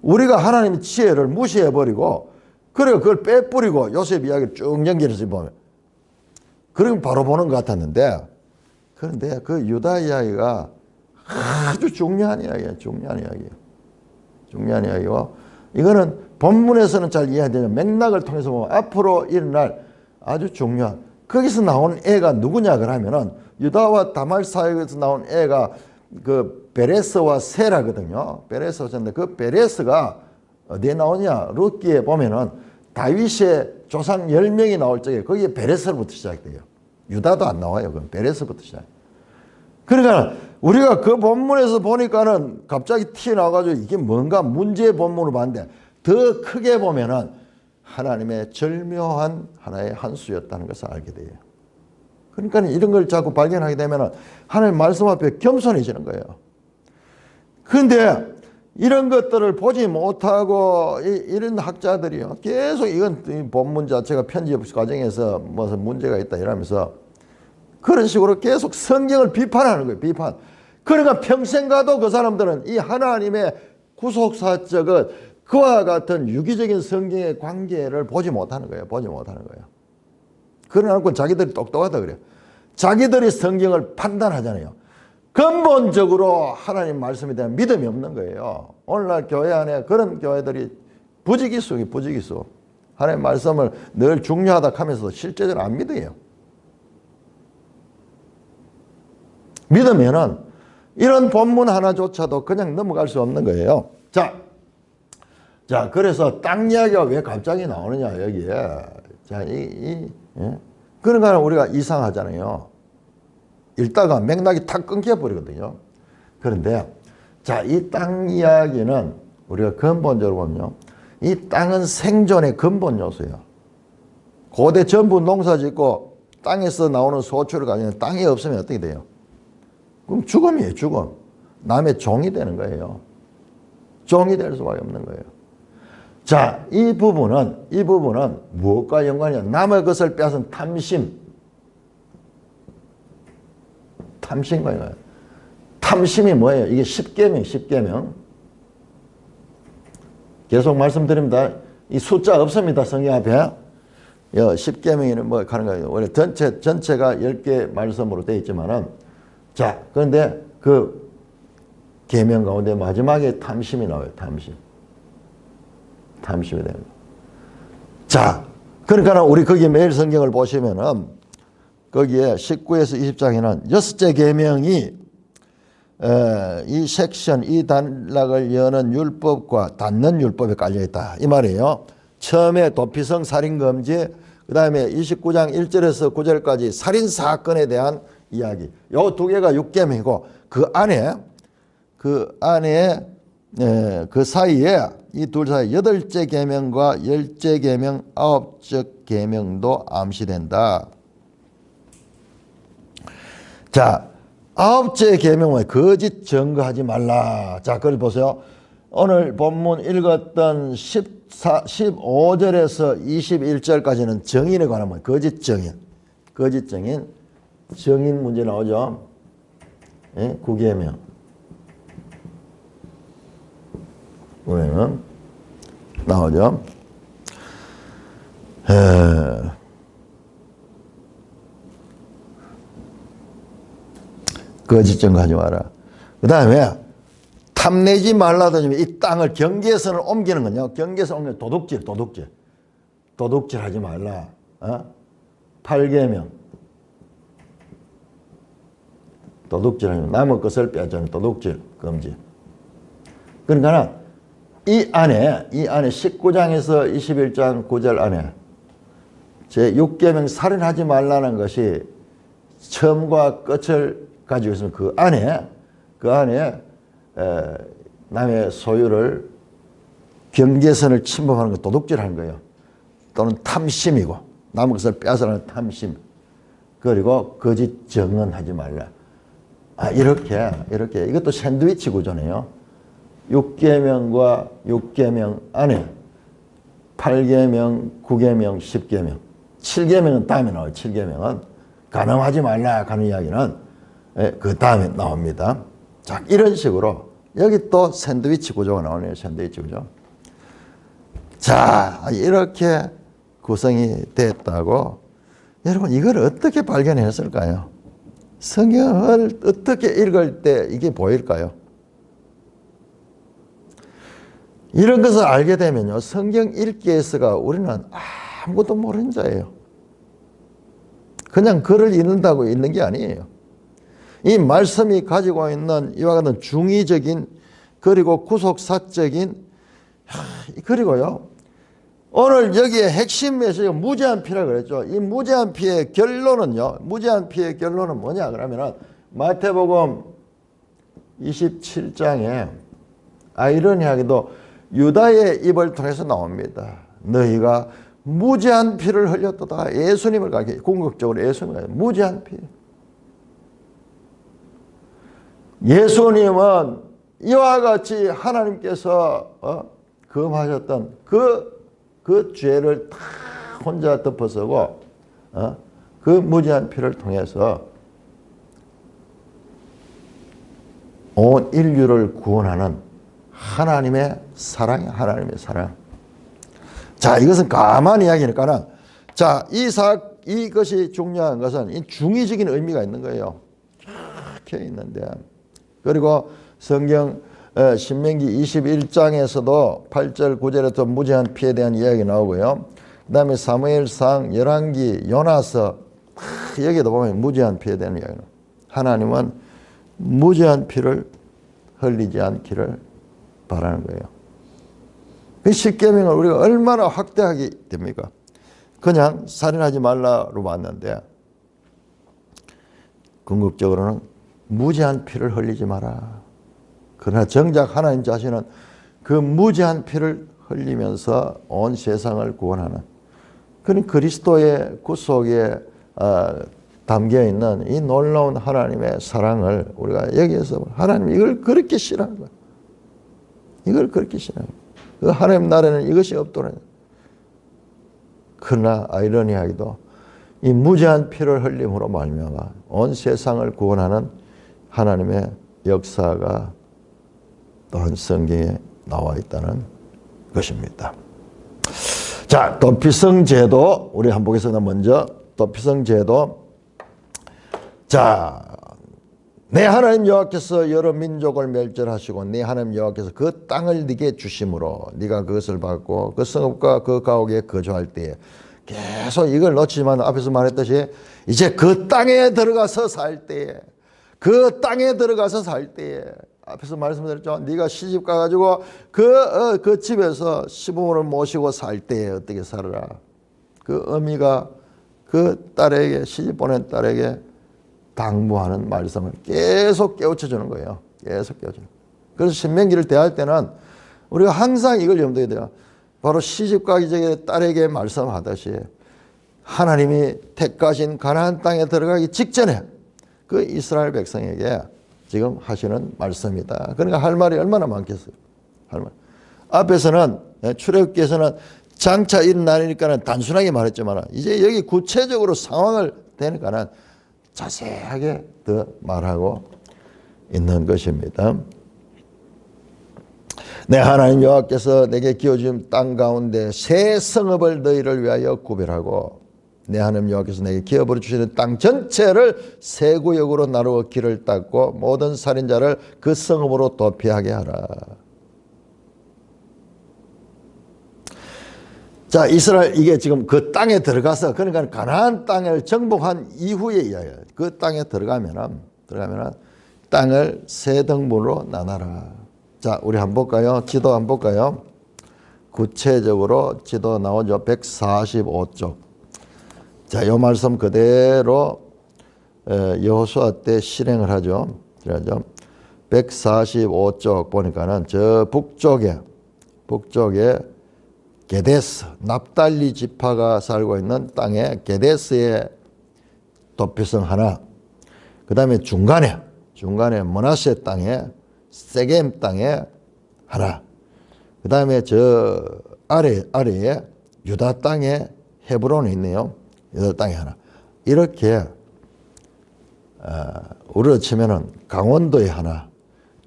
우리가 하나님의 지혜를 무시해버리고, 그리고 그걸 빼뿌리고 요셉 이야기를 쭉 연결해서 보면, 그러면 바로 보는 것 같았는데, 그런데 그 유다 이야기가 아주 중요한 이야기예요. 중요한 이야기고, 이거는 본문에서는 잘 이해되는 맥락을 통해서 보면 앞으로 일어날 아주 중요한, 거기서 나온 애가 누구냐 그러면은 유다와 다말 사이에서 나온 애가 그 베레스와 세라거든요. 베레스가 있는데, 그 베레스가 어디에 나오냐? 룻기에 보면은 다윗의 조상 10명이 나올 적에 거기에 베레스부터 시작돼요. 유다도 안 나와요. 그건 베레스부터 시작. 그러니까 우리가 그 본문에서 보니까는 갑자기 튀어나와가지고 이게 뭔가 문제의 본문을 봤는데, 더 크게 보면은 하나님의 절묘한 하나의 한 수였다는 것을 알게 돼요. 그러니까 이런 걸 자꾸 발견하게 되면은 하나님 말씀 앞에 겸손해지는 거예요. 그런데 이런 것들을 보지 못하고 이런 학자들이요, 계속 이건 본문 자체가 편집 과정에서 무슨 문제가 있다 이러면서 그런 식으로 계속 성경을 비판하는 거예요. 비판. 그러니까 평생 가도 그 사람들은 이 하나님의 구속사적은 그와 같은 유기적인 성경의 관계를 보지 못하는 거예요. 보지 못하는 거예요. 그러나 자기들이 똑똑하다 그래요. 자기들이 성경을 판단하잖아요. 근본적으로 하나님 말씀에 대한 믿음이 없는 거예요. 오늘날 교회 안에 그런 교회들이 부지기수기 부지기수. 하나님 말씀을 늘 중요하다 하면서도 실제적으로 안 믿어요. 믿으면은 이런 본문 하나조차도 그냥 넘어갈 수 없는 거예요. 자, 그래서 땅 이야기가 왜 갑자기 나오느냐, 여기에. 자, 예? 그러니까 우리가 이상하잖아요. 읽다가 맥락이 탁 끊겨버리거든요. 그런데, 자, 이 땅 이야기는 우리가 근본적으로 보면요. 이 땅은 생존의 근본 요소예요. 고대 전부 농사 짓고 땅에서 나오는 소출을 가지고 땅이 없으면 어떻게 돼요? 그럼 죽음이에요, 죽음. 남의 종이 되는 거예요. 종이 될 수밖에 없는 거예요. 자, 이 부분은 무엇과 연관이냐? 남의 것을 빼앗은 탐심과 연관. 탐심이 뭐예요? 이게 10계명. 계속 말씀드립니다. 이 숫자 없습니다, 성경 앞에. 10계명에는 뭐 하는 거예요? 원래 전체가 10개 말씀으로 되어 있지만은, 자, 그런데 그 계명 가운데 마지막에 탐심이 나와요, 탐심이 됩니다. 자, 그러니까 우리 거기 매일 성경을 보시면은 거기에 19에서 20장에는 6째 계명이 이 섹션, 이 단락을 여는 율법과 닫는 율법에 깔려있다. 이 말이에요. 처음에 도피성 살인금지, 그 다음에 29장 1절에서 9절까지 살인사건에 대한 이야기. 요 두 개가 6계명이고 그 사이에 이 둘 사이에 8째 계명과 10째 계명, 9째 계명도 암시된다. 자, 9째 계명은 거짓 증거하지 말라. 자, 그걸 보세요. 오늘 본문 읽었던 15절에서 21절까지는 증인에 관한 말, 거짓 증인. 증인 문제 나오죠. 예? 9계명. 보면 나오죠. 거짓 증거하지 마라. 그 다음에 탐내지 말라더니 이 땅을 경계선을 옮기는 건요. 경계선 옮기는 도둑질 하지 말라. 8계명. 도둑질 하지 말라. 남의 것을 빼앗는 도둑질 금지. 그러니까 이 안에 19장에서 21장 9절 안에 제 6계명 살인하지 말라는 것이 처음과 끝을 가지고 있으면 그 안에 남의 소유를 경계선을 침범하는 거 도둑질하는 거예요. 또는 탐심이고 남의 것을 빼앗아가는 탐심. 그리고 거짓 증언하지 말라. 이렇게 이것도 샌드위치 구조네요. 6계명과 6계명 안에 8계명, 9계명, 10계명, 7계명은 다음에 나와요. 7계명은 간음하지 말라 하는 이야기는 그 다음에 나옵니다. 자, 이런 식으로 여기 또 샌드위치 구조가 나오네요. 샌드위치 구조. 자, 이렇게 구성이 됐다고. 여러분, 이걸 어떻게 발견했을까요? 성경을 어떻게 읽을 때 이게 보일까요? 이런 것을 알게 되면요, 성경 읽기에서가 우리는 아무것도 모르는 자예요. 그냥 글을 읽는다고 읽는 게 아니에요. 이 말씀이 가지고 있는 이와 같은 중의적인 그리고 구속사적인 그리고요, 오늘 여기에 핵심 메시지가 무제한 피라고 그랬죠. 이 무제한 피의 결론은요, 뭐냐 그러면은 마태복음 27장에 아이러니하게도 유다의 입을 통해서 나옵니다. 너희가 무제한 피를 흘렸도다. 예수님을 가게 궁극적으로 예수님을 가게 무제한 피. 예수님은 이와 같이 하나님께서 금하셨던 그 죄를 다 혼자 덮어서고 그 무제한 피를 통해서 온 인류를 구원하는 하나님의 사랑. 자, 이것은 가만히 이야기하니까는, 자, 이것이 중요한 것은 이 중의적인 의미가 있는 거예요. 적혀 있는데, 그리고 성경 신명기 21장에서도 8절 9절에 또 무제한 피에 대한 이야기 나오고요. 그 다음에 사무엘상, 열왕기, 요나서 여기도 보면 무제한 피에 대한 이야기 나와요. 하나님은 무제한 피를 흘리지 않기를 바라는 거예요. 그 십계명을 우리가 얼마나 확대하게 됩니까? 그냥 살인하지 말라로 봤는데 궁극적으로는 무제한 피를 흘리지 마라. 그러나 정작 하나님 자신은 그 무제한 피를 흘리면서 온 세상을 구원하는, 그런 그리스도의 구속에 담겨 있는 이 놀라운 하나님의 사랑을 우리가 여기에서 하나님 이걸 그렇게 싫어하는 거야. 이걸 그렇게 싫어하는 거야. 그 하나님 나라에는 이것이 없더라. 그러나 아이러니하게도 이 무제한 피를 흘림으로 말미암아 온 세상을 구원하는 하나님의 역사가 또한 성경에 나와 있다는 것입니다. 자, 도피성제도 우리 한번 보겠습니다. 먼저 도피성제도. 자, 내 하나님 여호와께서 여러 민족을 멸절하시고 네 하나님 여호와께서 그 땅을 네게 주심으로 네가 그것을 받고 그 성읍과 그 가옥에 거주할 때에, 계속 이걸 놓치지만 앞에서 말했듯이 이제 그 땅에 들어가서 살 때에, 그 땅에 들어가서 살 때에, 앞에서 말씀드렸죠. 네가 시집 가가지고 그 집에서 시부모를 모시고 살 때에 어떻게 살아라. 그 어미가 그 딸에게, 시집 보낸 딸에게 당부하는 말씀을 계속 깨우쳐 주는 거예요. 계속 깨우쳐. 그래서 신명기를 대할 때는 우리가 항상 이걸 염두에 둬요. 바로 시집 가기 전에 딸에게 말씀하듯이 하나님이 택하신 가나안 땅에 들어가기 직전에 그 이스라엘 백성에게 지금 하시는 말씀이다. 그러니까 할 말이 얼마나 많겠어요. 할 말. 앞에서는 출애굽기에서는 장차 일어나니까는 단순하게 말했지만 이제 여기 구체적으로 상황을 대니까는 자세하게 더 말하고 있는 것입니다. 내 하나님 여호와께서 내게 기어준 땅 가운데 새 성읍을 너희를 위하여 구별하고 내 하나님 여호와께서 내게 기업으로 주시는 땅 전체를 새 구역으로 나누어 길을 닦고 모든 살인자를 그 성읍으로 도피하게 하라. 자, 이스라엘 이게 지금 그 땅에 들어가서, 그러니까 가나안 땅을 정복한 이후의 이야기예요. 그 땅에 들어가면은 땅을 세 등분으로 나눠라. 자, 우리 한번 볼까요? 지도 한번 볼까요? 구체적으로 지도 나오죠. 145쪽. 자, 이 말씀 그대로 여호수아 때 실행을 하죠. 그래죠. 145쪽 보니까는 저 북쪽에 게데스, 납달리 지파가 살고 있는 땅에 게데스의 도피성 하나, 그 다음에 중간에 므낫세 땅에 세겜 땅에 하나, 그 다음에 저 아래에 유다 땅에 헤브론이 있네요. 유다 땅에 하나. 이렇게 우리로 치면은 강원도에 하나,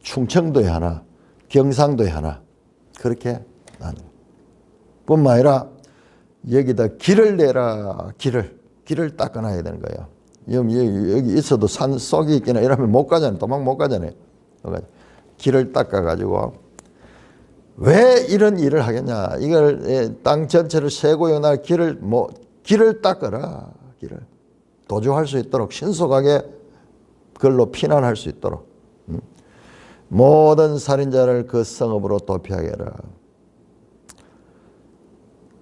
충청도에 하나, 경상도에 하나, 그렇게 나눠요. 뿐만 아니라 여기다 길을 내라. 길을 닦아놔야 되는 거예요. 여기 있어도 산 속에 있거나 이러면 못 가잖아요. 도망 못 가잖아요. 길을 닦아가지고 왜 이런 일을 하겠냐. 이걸 땅 전체를 세고 연할 길을 닦아라. 길을 도주할 수 있도록 신속하게 그걸로 피난할 수 있도록 모든 살인자를 그 성읍으로 도피하게 해라.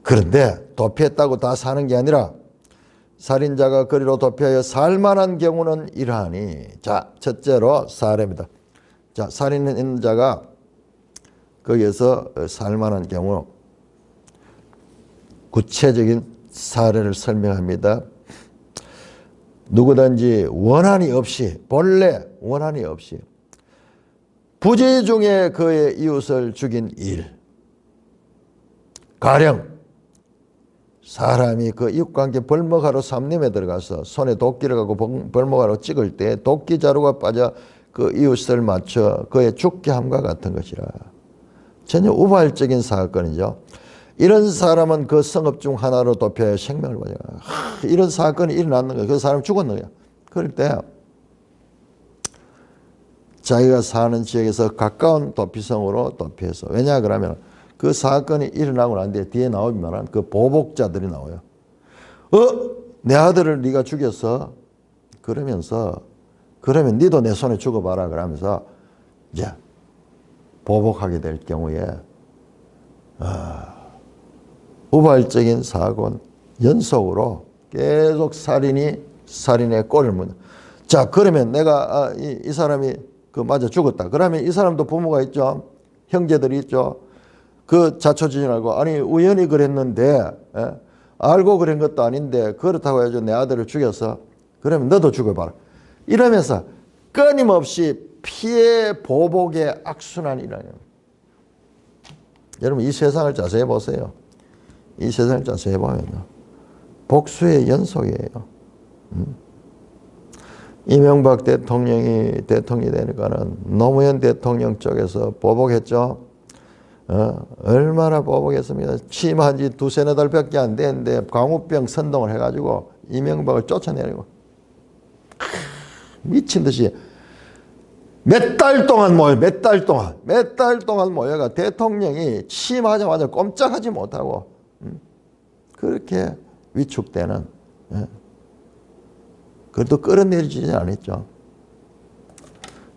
그런데 도피했다고 다 사는 게 아니라 살인자가 거리로 도피하여 살만한 경우는 이러하니, 자, 첫째로 사례입니다. 자, 살인한 자가 거기에서 살만한 경우 구체적인 사례를 설명합니다. 누구든지 본래 원한이 없이 부재 중에 그의 이웃을 죽인 일, 가령 사람이 그 이웃과 함께 벌목하러 삼림에 들어가서 손에 도끼를 갖고 벌목하러 찍을 때 도끼 자루가 빠져 그 이웃을 맞춰 그의 죽게 함과 같은 것이라. 전혀 우발적인 사건이죠. 이런 사람은 그 성읍 중 하나로 도피하여 생명을 버려. 이런 사건이 일어났는 거예요. 그 사람 죽었는 거예요. 그럴 때 자기가 사는 지역에서 가까운 도피성으로 도피해서. 왜냐 그러면 그 사건이 일어나고 난 뒤에 뒤에 나오면 그 보복자들이 나와요. 내 아들을 네가 죽였어. 그러면서 그러면 니도 내 손에 죽어봐라 그러면서 이제 보복하게 될 경우에 우발적인 사고 연속으로 계속 살인의 꼴을 묻는. 자, 그러면 내가 이 사람이 맞아 죽었다. 그러면 이 사람도 부모가 있죠. 형제들이 있죠. 그 자초지종 알고 아니 우연히 그랬는데 알고 그런 것도 아닌데 그렇다고 해서 내 아들을 죽였어. 그러면 너도 죽어봐라. 이러면서 끊임없이 피해 보복의 악순환이라는. 여러분 이 세상을 자세히 보세요. 이 세상을 자세히 보면요. 복수의 연속이에요. 이명박 대통령이 되니까는 노무현 대통령 쪽에서 보복했죠. 얼마나 보복했습니다. 취임한 지 두세네 달밖에 안 됐는데 광우병 선동을 해가지고 이명박을 쫓아내리고 미친 듯이 몇 달 동안 모여가 대통령이 취임하자마자 꼼짝하지 못하고 그렇게 위축되는. 그래도 끌어내리지 않았죠.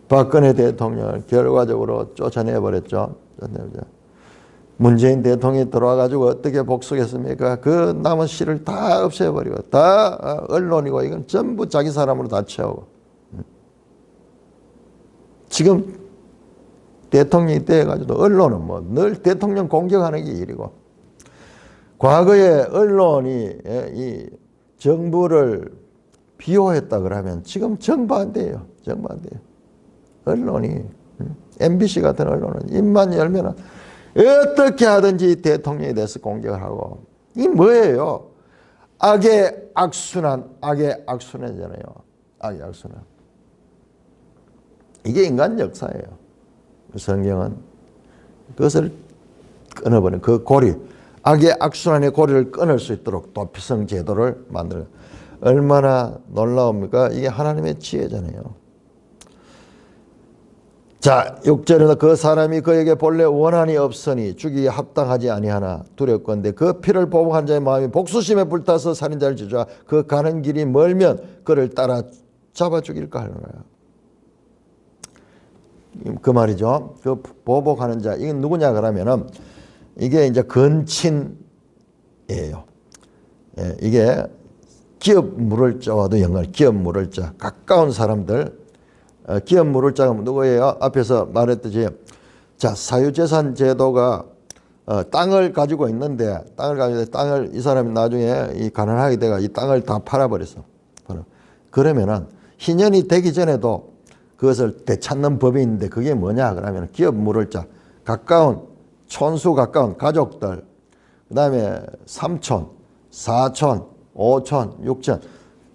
박근혜 대통령을 결과적으로 쫓아내버렸죠. 문재인 대통령이 들어와가지고 어떻게 복수했습니까? 그 남은 씨를 다 없애버리고 다 언론이고 이건 전부 자기 사람으로 다 채우고. 지금 대통령이 돼가지고 언론은 뭐 늘 대통령 공격하는 게 일이고, 과거에 언론이 이 정부를 비호했다 그러면 지금 정반대예요. 정반대예요. 언론이 MBC 같은 언론은 입만 열면 어떻게 하든지 대통령에 대해서 공격을 하고. 이 뭐예요? 악의 악순환이잖아요. 악의 악순환. 이게 인간 역사예요. 성경은 그것을 끊어버린 그 고리, 악의 악순환의 고리를 끊을 수 있도록 도피성 제도를 만들어요. 얼마나 놀라웁니까? 이게 하나님의 지혜잖아요. 자, 6절에는 그 사람이 그에게 본래 원한이 없으니 죽이기에 합당하지 아니하나 두렵건대 그 피를 보복한 자의 마음이 복수심에 불타서 살인자를 지주하 그 가는 길이 멀면 그를 따라 잡아 죽일까 하는 거예요. 그 말이죠. 그 보복하는 자, 이건 누구냐 그러면은 이게 이제 근친이에요. 예, 이게 기업 물을 자와도 연관, 기업 물을 자, 가까운 사람들, 기업 물을 자가 누구예요? 앞에서 말했듯이, 자, 사유재산 제도가 땅을 가지고 있는데, 땅을 이 사람이 나중에 이 가난하게 돼가 이 땅을 다 팔아버렸어. 그러면은 희년이 되기 전에도 그것을 되찾는 법이 있는데 그게 뭐냐 그러면 기업 물을 자, 촌수 가까운 가족들, 그 다음에 삼촌, 사촌, 오촌, 육촌,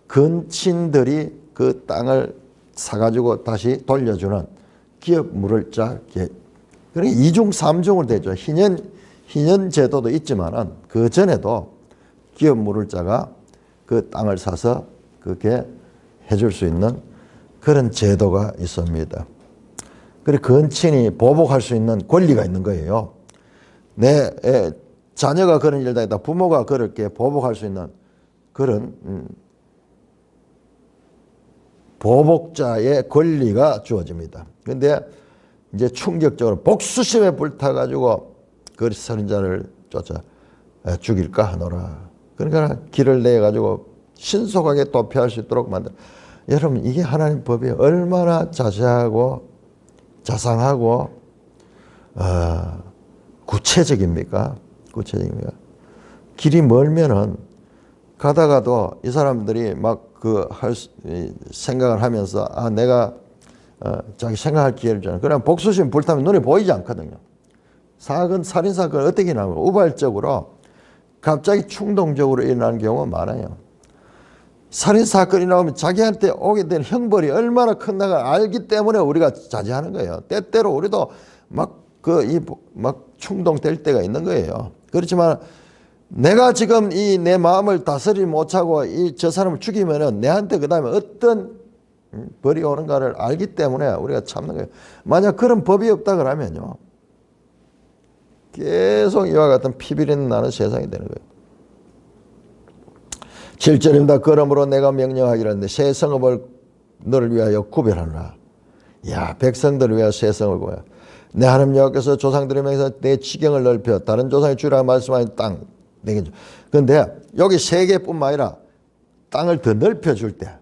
근친들이 그 땅을 사가지고 다시 돌려주는 기업 물을 자. 그러니까 2중, 3중으로 되죠. 희년 제도도 있지만은 그 전에도 기업 물을 자가 그 땅을 사서 그렇게 해줄 수 있는 그런 제도가 있습니다. 그리고 근친이 보복할 수 있는 권리가 있는 거예요. 내 자녀가 그런 일을 당했다. 부모가 그렇게 보복할 수 있는 그런 보복자의 권리가 주어집니다. 그런데 이제 충격적으로 복수심에 불타가지고 그 살인자를 쫓아 죽일까 하노라. 그러니까 길을 내가지고 신속하게 도피할 수 있도록 만들. 여러분 이게 하나님 법이 얼마나 자세하고 자상하고 구체적입니까? 구체적입니까? 길이 멀면은 가다가도 이 사람들이 막 생각을 하면서 내가 자기 생각할 기회를 주잖아요. 그러면 복수심 불타면 눈에 보이지 않거든요. 살인사건 어떻게 나오면 우발적으로 갑자기 충동적으로 일어나는 경우가 많아요. 살인사건이 나오면 자기한테 오게 된 형벌이 얼마나 큰가를 알기 때문에 우리가 자제하는 거예요. 때때로 우리도 막 충동될 때가 있는 거예요. 그렇지만 내가 지금 내 마음을 다스리지 못하고 저 사람을 죽이면은 내한테 그 다음에 어떤 벌이 오는가를 알기 때문에 우리가 참는 거예요. 만약 그런 법이 없다 그러면요, 계속 이와 같은 피비린 나는 세상이 되는 거예요. 7절입니다. 그러므로 내가 명령하기를 하는데 새 성읍을 너를 위하여 구별하노라. 야, 백성들을 위하여 새 성을 구별하라. 내 하나님 여호와께서 조상들의 명에서 내 지경을 넓혀 다른 조상의 주라 말씀하신 땅 내게 줘. 그런데 여기 세 개뿐만 아니라 땅을 더 넓혀줄 때,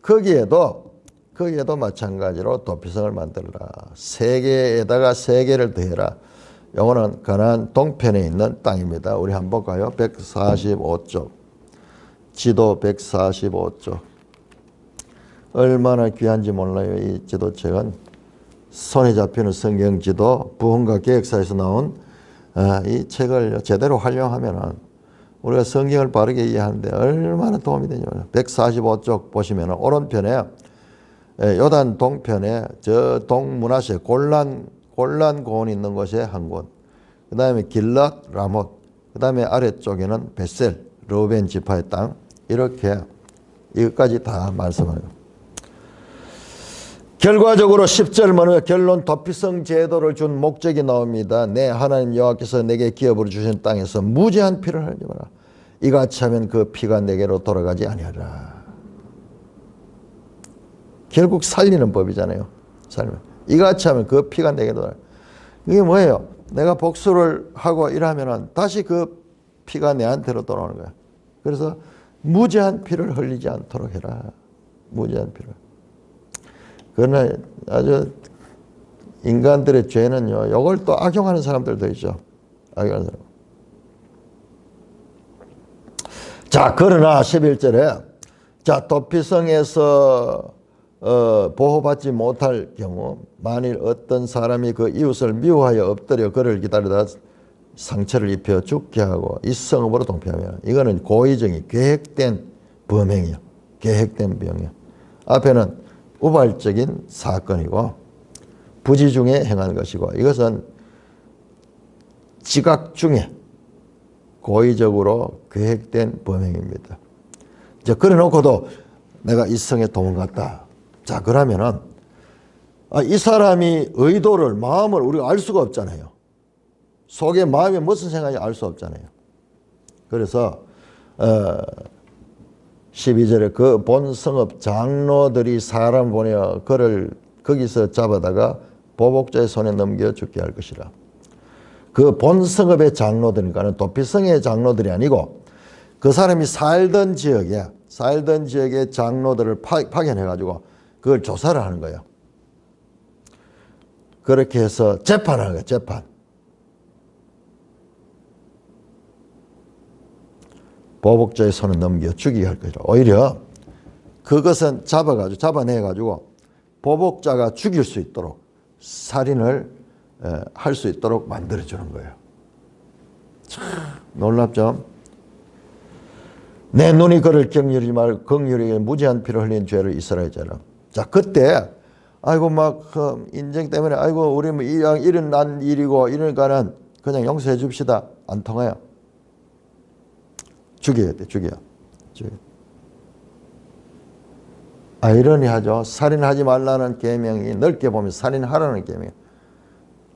거기에도 마찬가지로 도피성을 만들라. 세 개에다가 세 개를 더해라. 요거는 가나안 동편에 있는 땅입니다. 우리 한번 볼까요? 145쪽. 지도 145쪽. 얼마나 귀한지 몰라요. 이 지도책은 손에 잡히는 성경지도 부흥과 계획사에서 나온 이 책을 제대로 활용하면은 우리가 성경을 바르게 이해하는데 얼마나 도움이 되냐면 145쪽 보시면 오른편에 요단 동편에 저 동문하세 골란 고원이 있는 곳에 한 곳, 그 다음에 길랏 라못, 그 다음에 아래쪽에는 벳셀 르우벤 지파의 땅, 이렇게 이것까지 다 말씀하고 결과적으로 10절 뭐냐면 결론 도피성 제도를 준 목적이 나옵니다. 내 하나님 여호와께서 내게 기업으로 주신 땅에서 무제한 피를 흘리지 마라. 이같이 하면 그 피가 내게로 돌아가지 아니하리라. 결국 살리는 법이잖아요. 살면 이같이 하면 그 피가 내게로 돌아가. 이게 뭐예요? 내가 복수를 하고 이러면은 다시 그 피가 내한테로 돌아오는 거야. 그래서 무제한 피를 흘리지 않도록 해라. 무제한 피를. 그러나 아주 인간들의 죄는요, 이걸 또 악용하는 사람들도 있죠. 악용하는 사람. 자, 그러나 11절에 자, 도피성에서 보호받지 못할 경우 만일 어떤 사람이 그 이웃을 미워하여 엎드려 그를 기다리다 상처를 입혀 죽게 하고 이 성읍으로 동피하면 이거는 고의적인 계획된 범행이요. 계획된 범행. 앞에는 우발적인 사건이고 부지 중에 행한 것이고 이것은 지각 중에 고의적으로 계획된 범행입니다. 이제 그래 놓고도 내가 이 성에 도망갔다. 자, 그러면은 이 사람이 의도를, 마음을 우리가 알 수가 없잖아요. 속에 마음에 무슨 생각인지 알 수 없잖아요. 그래서 12절에 그 본 성읍 장로들이 사람 보내어 그를 거기서 잡아다가 보복자의 손에 넘겨 죽게 할 것이라. 그 본 성읍의 장로들이니까는 도피성의 장로들이 아니고 그 사람이 살던 지역의 장로들을 파견해가지고 그걸 조사를 하는 거예요. 그렇게 해서 재판하는 거예요. 재판. 보복자의 손을 넘겨 죽이게 할 것이라. 오히려 그것은 잡아내가지고 보복자가 죽일 수 있도록 살인을 할 수 있도록 만들어주는 거예요. 참 놀랍죠? 내 눈이 그를 경휼히 말고 긍휼히 무제한 피를 흘린 죄를 이스라엘처럼. 자, 그때 아이고 막 인정 때문에 아이고 우리 뭐 이런 난 일이고 이러니까는 그냥 용서해 줍시다. 안 통해요. 죽여야 돼. 죽여. 아이러니하죠. 살인하지 말라는 계명이 넓게 보면 살인하라는 계명.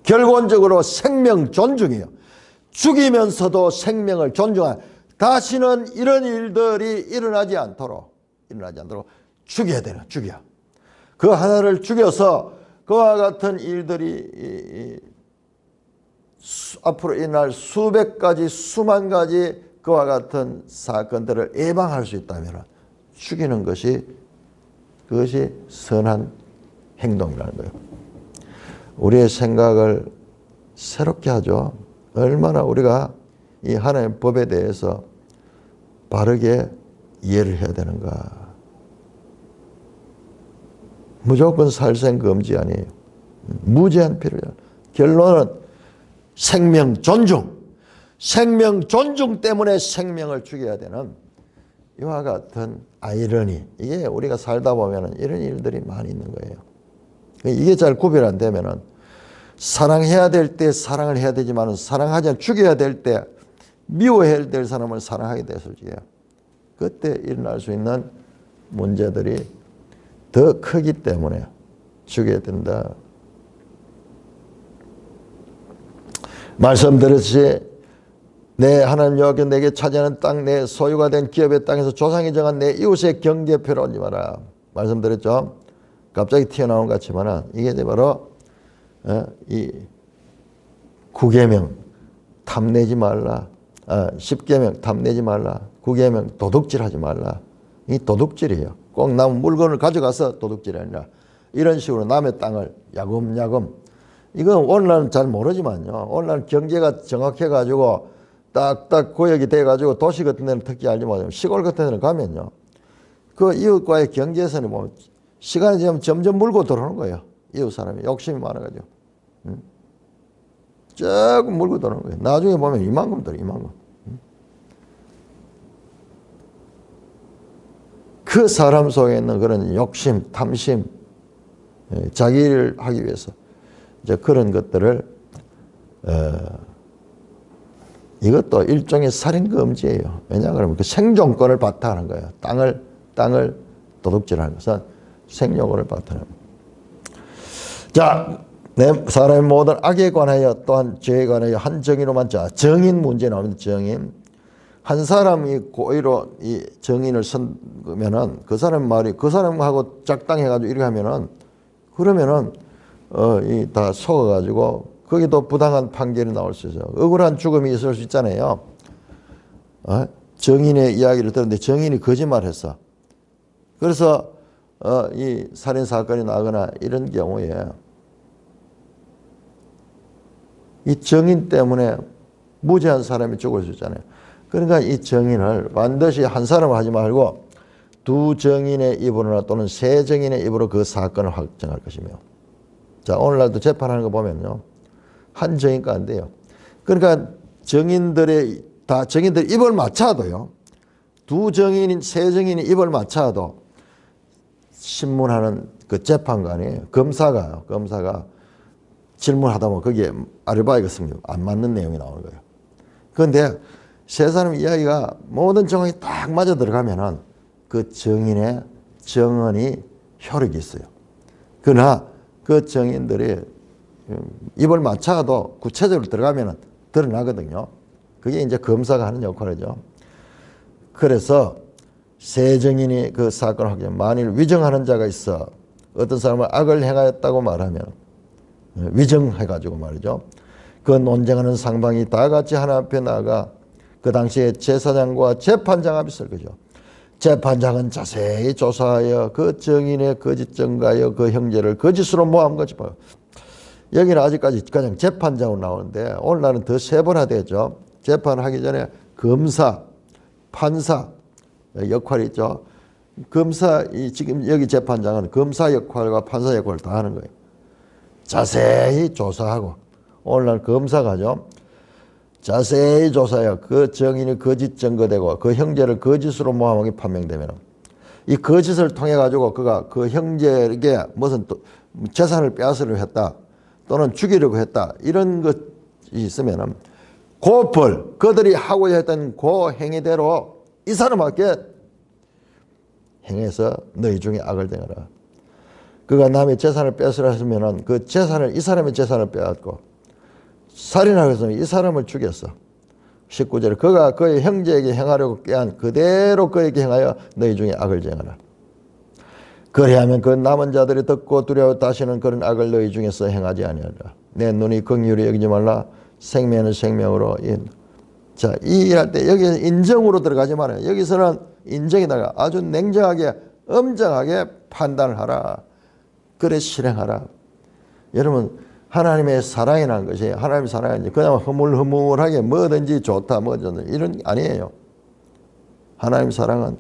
결론적으로 생명 존중이에요. 죽이면서도 생명을 존중하는. 다시는 이런 일들이 일어나지 않도록 죽여야 되는. 죽여. 그 하나를 죽여서 그와 같은 일들이 앞으로 일어날 수백 가지 수만 가지 그와 같은 사건들을 예방할 수 있다면 죽이는 것이 그것이 선한 행동이라는 거예요. 우리의 생각을 새롭게 하죠. 얼마나 우리가 이 하나님의 법에 대해서 바르게 이해를 해야 되는가. 무조건 살생금지 아니에요. 무제한 피를. 결론은 생명 존중. 생명 존중 때문에 생명을 죽여야 되는 이와 같은 아이러니. 이게 우리가 살다 보면 이런 일들이 많이 있는 거예요. 이게 잘 구별 안 되면은 사랑해야 될 때 사랑을 해야 되지만 사랑하지 않고 죽여야 될 때 미워해야 될 사람을 사랑하게 됐을 때 그때 일어날 수 있는 문제들이 더 크기 때문에 죽여야 된다. 말씀드렸듯이 내 하나님 여호와께 내게 차지하는 땅, 내 소유가 된 기업의 땅에서 조상이 정한 내 이웃의 경계표를 얹지 마라. 말씀드렸죠. 갑자기 튀어나온 것 같지만 이게 이제 바로 이 9계명 탐내지 말라. 10계명 탐내지 말라. 9계명 도둑질하지 말라. 이 도둑질이에요. 꼭 남 물건을 가져가서 도둑질이 아니라 이런 식으로 남의 땅을 야금야금. 이건 오늘날은 잘 모르지만요. 오늘날 경계가 정확해가지고 딱딱 구역이 돼가지고 도시 같은 데는 특히 알지 못하면 시골 같은 데는 가면요. 그 이웃과의 경계선이 보면 시간이 지나면 점점 물고 들어오는 거예요. 이웃 사람이 욕심이 많아가지고. 조금 물고 들어오는 거예요. 나중에 보면 이만큼 들어, 이만큼. 그 사람 속에 있는 그런 욕심, 탐심, 자기를 하기 위해서 이제 그런 것들을 이것도 일종의 살인금지예요. 왜냐 그러면 그 생존권을 바탕하는 거예요. 땅을 도둑질하는 것은 생존권을 바탕하는 거예요. 자, 사람의 모든 악에 관하여 또한 죄에 관하여 한 정의로 만자. 정인 문제 나옵니다. 정인. 한 사람이 고의로 이 정인을 선면은 그 사람 말이 그 사람하고 작당해가지고 이렇게 하면은 그러면은 이 다 속아가지고 거기도 부당한 판결이 나올 수 있어요. 억울한 죽음이 있을 수 있잖아요. 정인의 이야기를 들었는데 정인이 거짓말했어. 그래서 이 살인 사건이 나거나 이런 경우에 이 정인 때문에 무죄한 사람이 죽을 수 있잖아요. 그러니까 이 정인을 반드시 한 사람을 하지 말고 두 정인의 입으로나 또는 세 정인의 입으로 그 사건을 확정할 것이며. 자, 오늘날도 재판하는 거 보면요. 한 정인가 안 돼요. 그러니까 정인들이 입을 맞춰도요. 두 정인인 세 정인이 입을 맞춰도 신문하는 그 재판관이 검사가 질문하다 보면 거기에 아르바이가 있습니다. 안 맞는 내용이 나오는 거예요. 그런데 세 사람 이야기가 모든 정황이 딱 맞아 들어가면은 그 정인의 정언이 효력이 있어요. 그러나 그 정인들이 입을 맞춰도 구체적으로 들어가면은 드러나거든요. 그게 이제 검사가 하는 역할이죠. 그래서 세 정인이 그 사건을 하게 만일 위정하는 자가 있어 어떤 사람은 악을 행하였다고 말하면 위정해가지고 말이죠. 그 논쟁하는 상방이 다 같이 하나 앞에 나가 그 당시에 제사장과 재판장 앞에 설 거죠. 재판장은 자세히 조사하여 그 정인의 거짓 증가하여 그 형제를 거짓으로 모함 것이 봐요. 여기는 아직까지 그냥 재판장으로 나오는데 오늘날은 더 세분화되죠. 재판을 하기 전에 검사, 판사 역할이 있죠. 지금 여기 재판장은 검사 역할과 판사 역할을 다 하는 거예요. 자세히 조사하고 오늘날 검사가죠. 자세히 조사하여 그 정인이 거짓 증거되고 그 형제를 거짓으로 모함하게 판명되면 이 거짓을 통해 가지고 그가 그 형제에게 무슨 또 재산을 빼앗으려고 했다 또는 죽이려고 했다 이런 것이 있으면 그 벌 그들이 하고자 했던 그 행위대로 이 사람에게 행해서 너희 중에 악을 행하라. 그가 남의 재산을 뺏으려 했으면 그 재산을 이 사람의 재산을 빼앗고 살인하고 했으면 이 사람을 죽였어. 19절에 그가 그의 형제에게 행하려고 꾀한 그대로 그에게 행하여 너희 중에 악을 행하라. 그리하면 그 남은 자들이 듣고 두려워 다시는 그런 악을 너희 중에서 행하지 아니하리라. 내 눈이 긍휼히 여기지 말라. 생명은 생명으로. 자, 이 일할 때 여기 인정으로 들어가지 말아요. 여기서는 인정에다가 아주 냉정하게 엄정하게 판단을 하라. 그래 실행하라. 여러분 하나님의 사랑이라는 것이 하나님의 사랑이 그냥 허물허물하게 뭐든지 좋다 뭐든지 이런 게 아니에요. 하나님의 사랑은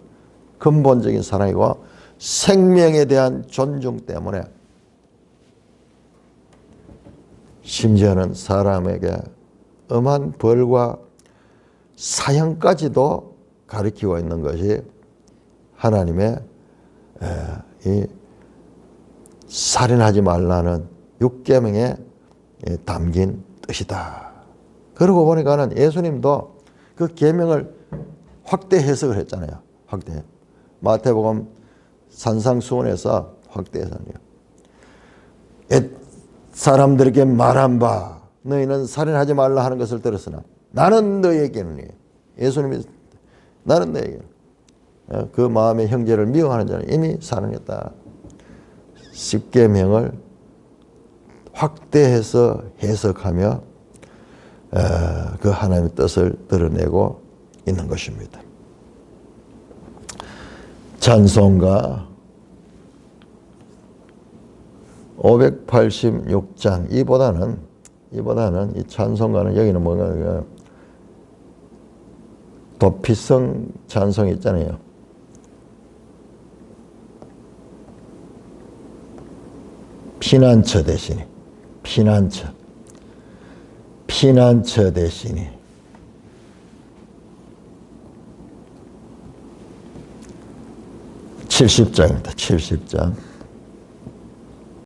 근본적인 사랑이고 생명에 대한 존중 때문에 심지어는 사람에게 엄한 벌과 사형까지도 가리키고 있는 것이 하나님의 이 살인하지 말라는 6계명에 담긴 뜻이다. 그러고 보니까는 예수님도 그 계명을 확대 해석을 했잖아요. 확대. 마태복음 산상수훈에서 확대해서요. 사람들에게 말한 바 너희는 살인하지 말라 하는 것을 들었으나 나는 너희에게는 예수님이 나는 너희에게 그 마음의 형제를 미워하는 자는 이미 살인했다. 십계명을 확대해서 해석하며 그 하나님의 뜻을 드러내고 있는 것입니다. 찬송가 586장 이보다는 이 찬송가는 여기는 뭔가 도피성 찬송 있잖아요. 피난처 대신에 피난처 대신에 70장입니다. 70장